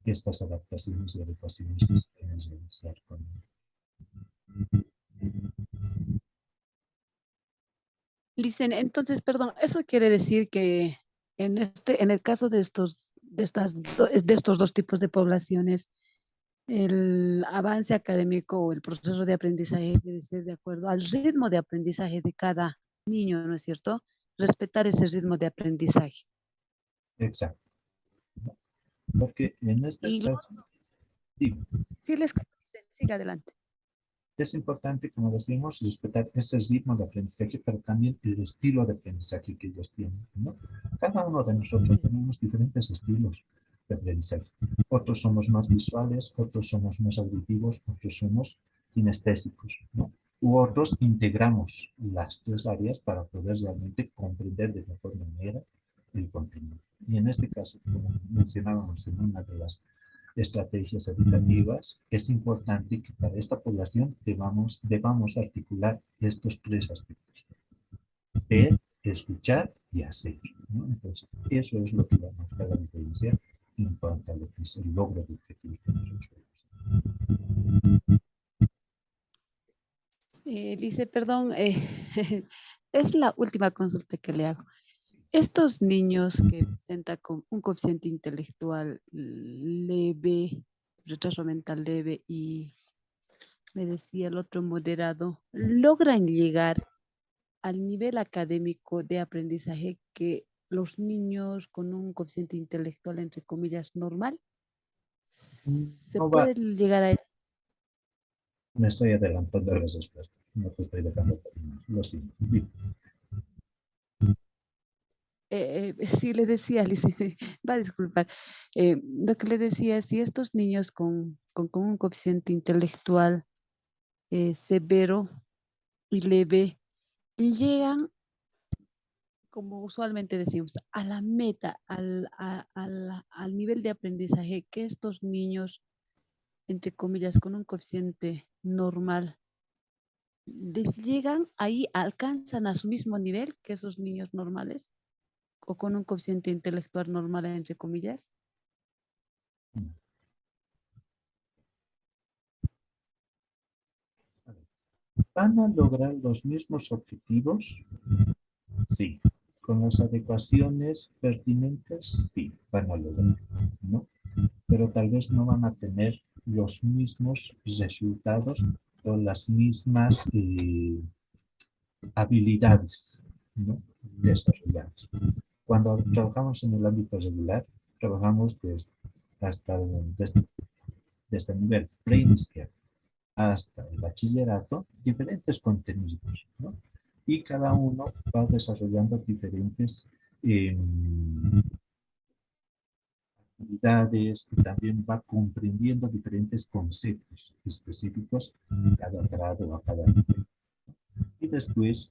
estas adaptaciones y adecuaciones que se pueden realizar con ellos. Licen, entonces, perdón, eso quiere decir que en el caso de estos dos tipos de poblaciones, el avance académico o el proceso de aprendizaje debe ser de acuerdo al ritmo de aprendizaje de cada niño, ¿no es cierto? Respetar ese ritmo de aprendizaje. Exacto. Porque en este caso, Sí. Sí, les siga adelante. Es importante, como decimos, respetar ese ritmo de aprendizaje, pero también el estilo de aprendizaje que ellos tienen, ¿no? Cada uno de nosotros tenemos diferentes estilos de aprendizaje. Otros somos más visuales, otros somos más auditivos, otros somos kinestésicos, ¿no? U otros integramos las tres áreas para poder realmente comprender de mejor manera el contenido. Y en este caso, como mencionábamos en una de las estrategias educativas, es importante que para esta población debamos articular estos tres aspectos: ver, escuchar y hacer, ¿no? Entonces, eso es lo que va a marcar la diferencia en cuanto a lo que es el logro de objetivos de nosotros. Lice, perdón, es la última consulta que le hago. Estos niños que presentan con un coeficiente intelectual leve, retraso mental leve y me decía el otro moderado, logran llegar al nivel académico de aprendizaje que los niños con un coeficiente intelectual, entre comillas, normal, se No va, puede llegar a eso. me estoy adelantando a las respuestas, no te estoy dejando terminar, lo siento. Sí, le decía, Lice, va a disculpar, lo que le decía, si estos niños con un coeficiente intelectual severo y leve llegan, como usualmente decimos, a la meta, al nivel de aprendizaje que estos niños, entre comillas, con un coeficiente normal, llegan ahí, alcanzan a su mismo nivel que esos niños normales o con un coeficiente intelectual normal, entre comillas. ¿Van a lograr los mismos objetivos? Sí. ¿Con las adecuaciones pertinentes? Sí, van a lograr, ¿no? Pero tal vez no van a tener los mismos resultados o las mismas habilidades, ¿no?, desarrolladas. Cuando trabajamos en el ámbito regular, trabajamos desde el nivel preinicial hasta el bachillerato, diferentes contenidos, ¿no? Y cada uno va desarrollando diferentes actividades y también va comprendiendo diferentes conceptos específicos a cada grado o a cada nivel. Y después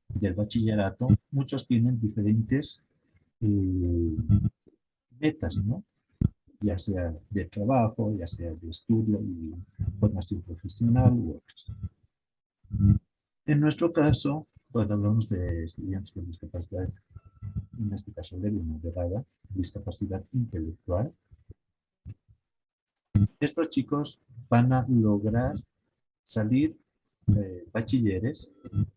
del bachillerato, muchos tienen diferentes metas, ¿no? Ya sea de trabajo, ya sea de estudio y formación profesional u otras. En nuestro caso, cuando hablamos de estudiantes con discapacidad, en este caso leve y moderada, discapacidad intelectual, estos chicos van a lograr salir bachilleres,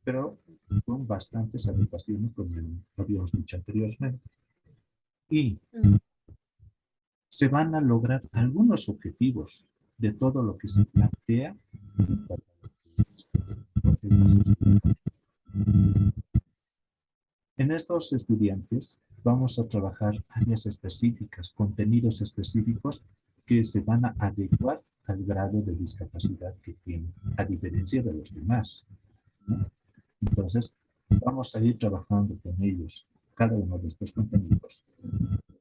pero con bastantes adecuaciones, como habíamos dicho anteriormente. Y se van a lograr algunos objetivos de todo lo que se plantea. En estos estudiantes vamos a trabajar áreas específicas, contenidos específicos que se van a adecuar al grado de discapacidad que tienen, a diferencia de los demás, ¿no? Entonces, vamos a ir trabajando con ellos cada uno de estos contenidos.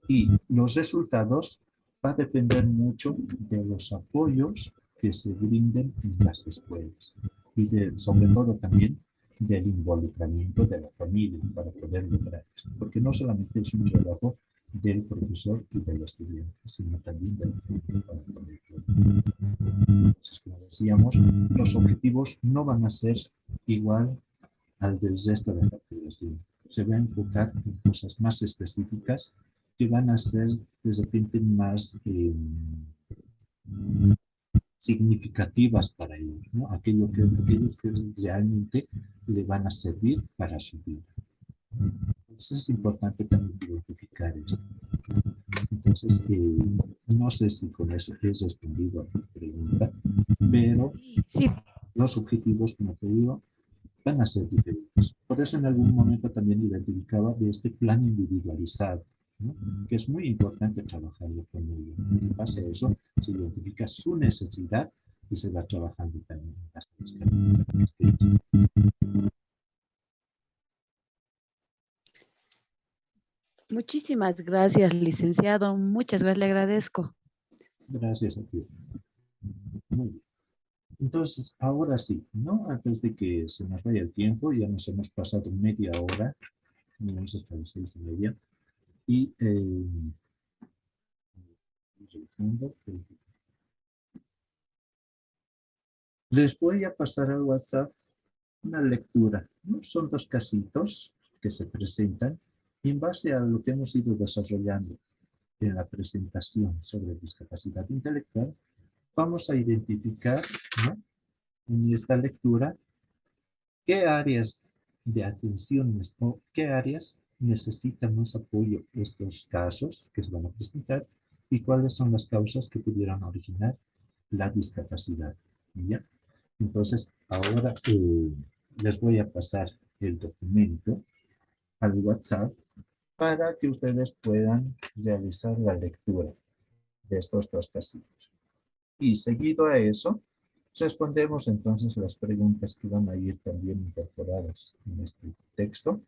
Y los resultados va a depender mucho de los apoyos que se brinden en las escuelas y sobre todo también del involucramiento de la familia para poder lograr esto. Porque no solamente es un trabajo del profesor y del estudiante, sino también de la familia para poder lograrlo. Entonces, como decíamos, los objetivos no van a ser igual al del resto de la población. Se va a enfocar en cosas más específicas que van a ser de repente más significativas para ellos, ¿no? Aquellos que realmente le van a servir para su vida. Entonces es importante también identificar esto. Entonces, no sé si con eso he respondido a tu pregunta, pero sí, los objetivos, como te digo, van a ser diferentes. Por eso en algún momento también identificaba de este plan individualizado, ¿no? Que es muy importante trabajarlo con ellos. En base a eso se identifica su necesidad y se va trabajando también en las características. Muchísimas gracias, licenciado. Muchas gracias, le agradezco. Gracias a ti. Muy bien. Entonces, ahora sí, ¿no? Antes de que se nos vaya el tiempo, ya nos hemos pasado media hora, hemos estado 6:30, y revisando, les voy a pasar al WhatsApp una lectura, ¿no? Son 2 casitos que se presentan y en base a lo que hemos ido desarrollando en la presentación sobre discapacidad intelectual, vamos a identificar, ¿no? En esta lectura qué áreas de atención o qué áreas necesitan más apoyo estos casos que se van a presentar y cuáles son las causas que pudieran originar la discapacidad. ¿Ya? Entonces, ahora les voy a pasar el documento al WhatsApp para que ustedes puedan realizar la lectura de estos 2 casillos. Y seguido a eso, respondemos entonces las preguntas que van a ir también incorporadas en este texto.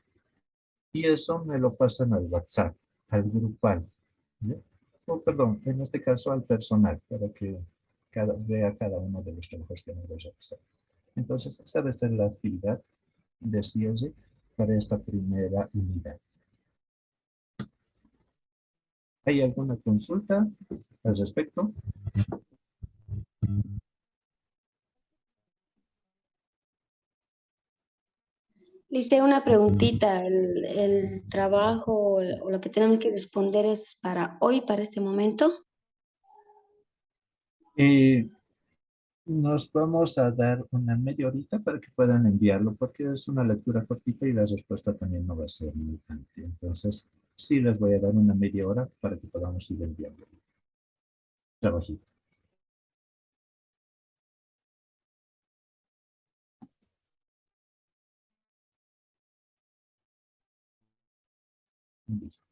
Y eso me lo pasan al WhatsApp, al grupal. ¿Ya? O perdón, en este caso al personal, para que vea cada uno de los trabajos que hemos realizado. Entonces, esa debe ser la actividad de cierre para esta primera unidad. ¿Hay alguna consulta al respecto? Lice, una preguntita. ¿El trabajo o lo que tenemos que responder es para hoy, para este momento? Nos vamos a dar una media horita para que puedan enviarlo, porque es una lectura cortita y la respuesta también no va a ser muy tanto. Entonces, sí les voy a dar una media hora para que podamos ir enviando. Trabajito. Listo.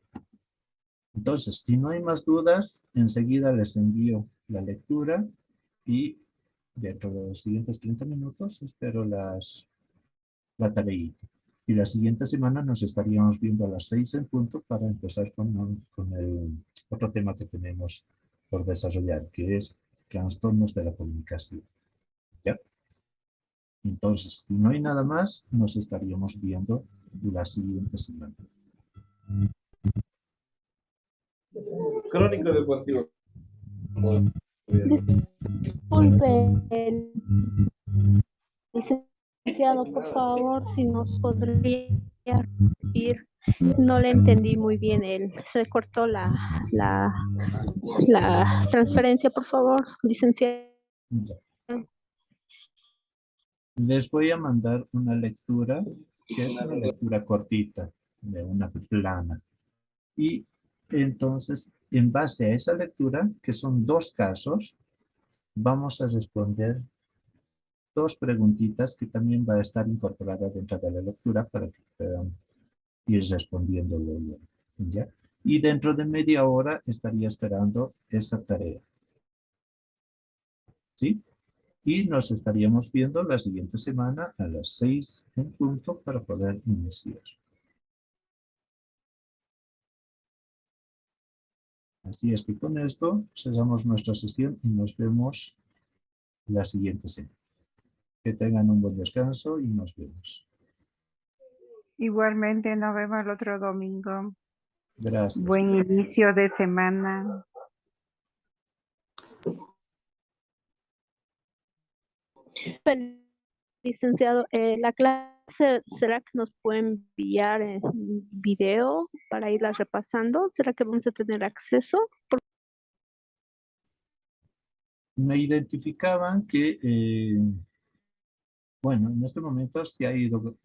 Entonces, si no hay más dudas, enseguida les envío la lectura y dentro de los siguientes 30 minutos espero la tareita. Y la siguiente semana nos estaríamos viendo a las 6 en punto para empezar con el otro tema que tenemos por desarrollar, que es trastornos de la comunicación. ¿Ya? Entonces, si no hay nada más, nos estaríamos viendo la siguiente semana. Crónica deportiva. Disculpe, licenciado, por favor, si nos podría repetir. No le entendí muy bien. Se cortó la transferencia, por favor, licenciado. Ya. Les voy a mandar una lectura, que es una lectura cortita, de una plana. Y entonces, en base a esa lectura, que son 2 casos, vamos a responder 2 preguntitas que también va a estar incorporada dentro de la lectura para que puedan ir respondiéndolo. ¿Ya? Y dentro de media hora estaría esperando esa tarea. ¿Sí? Y nos estaríamos viendo la siguiente semana a las 6 en punto para poder iniciar. Así es que con esto cerramos nuestra sesión y nos vemos la siguiente semana. Que tengan un buen descanso y nos vemos. Igualmente, nos vemos el otro domingo. Gracias. Buen inicio de semana. Licenciado, la clase, ¿será que nos puede enviar en video para irla repasando? ¿Será que vamos a tener acceso? Me identificaban que, bueno, en este momento sí ha ido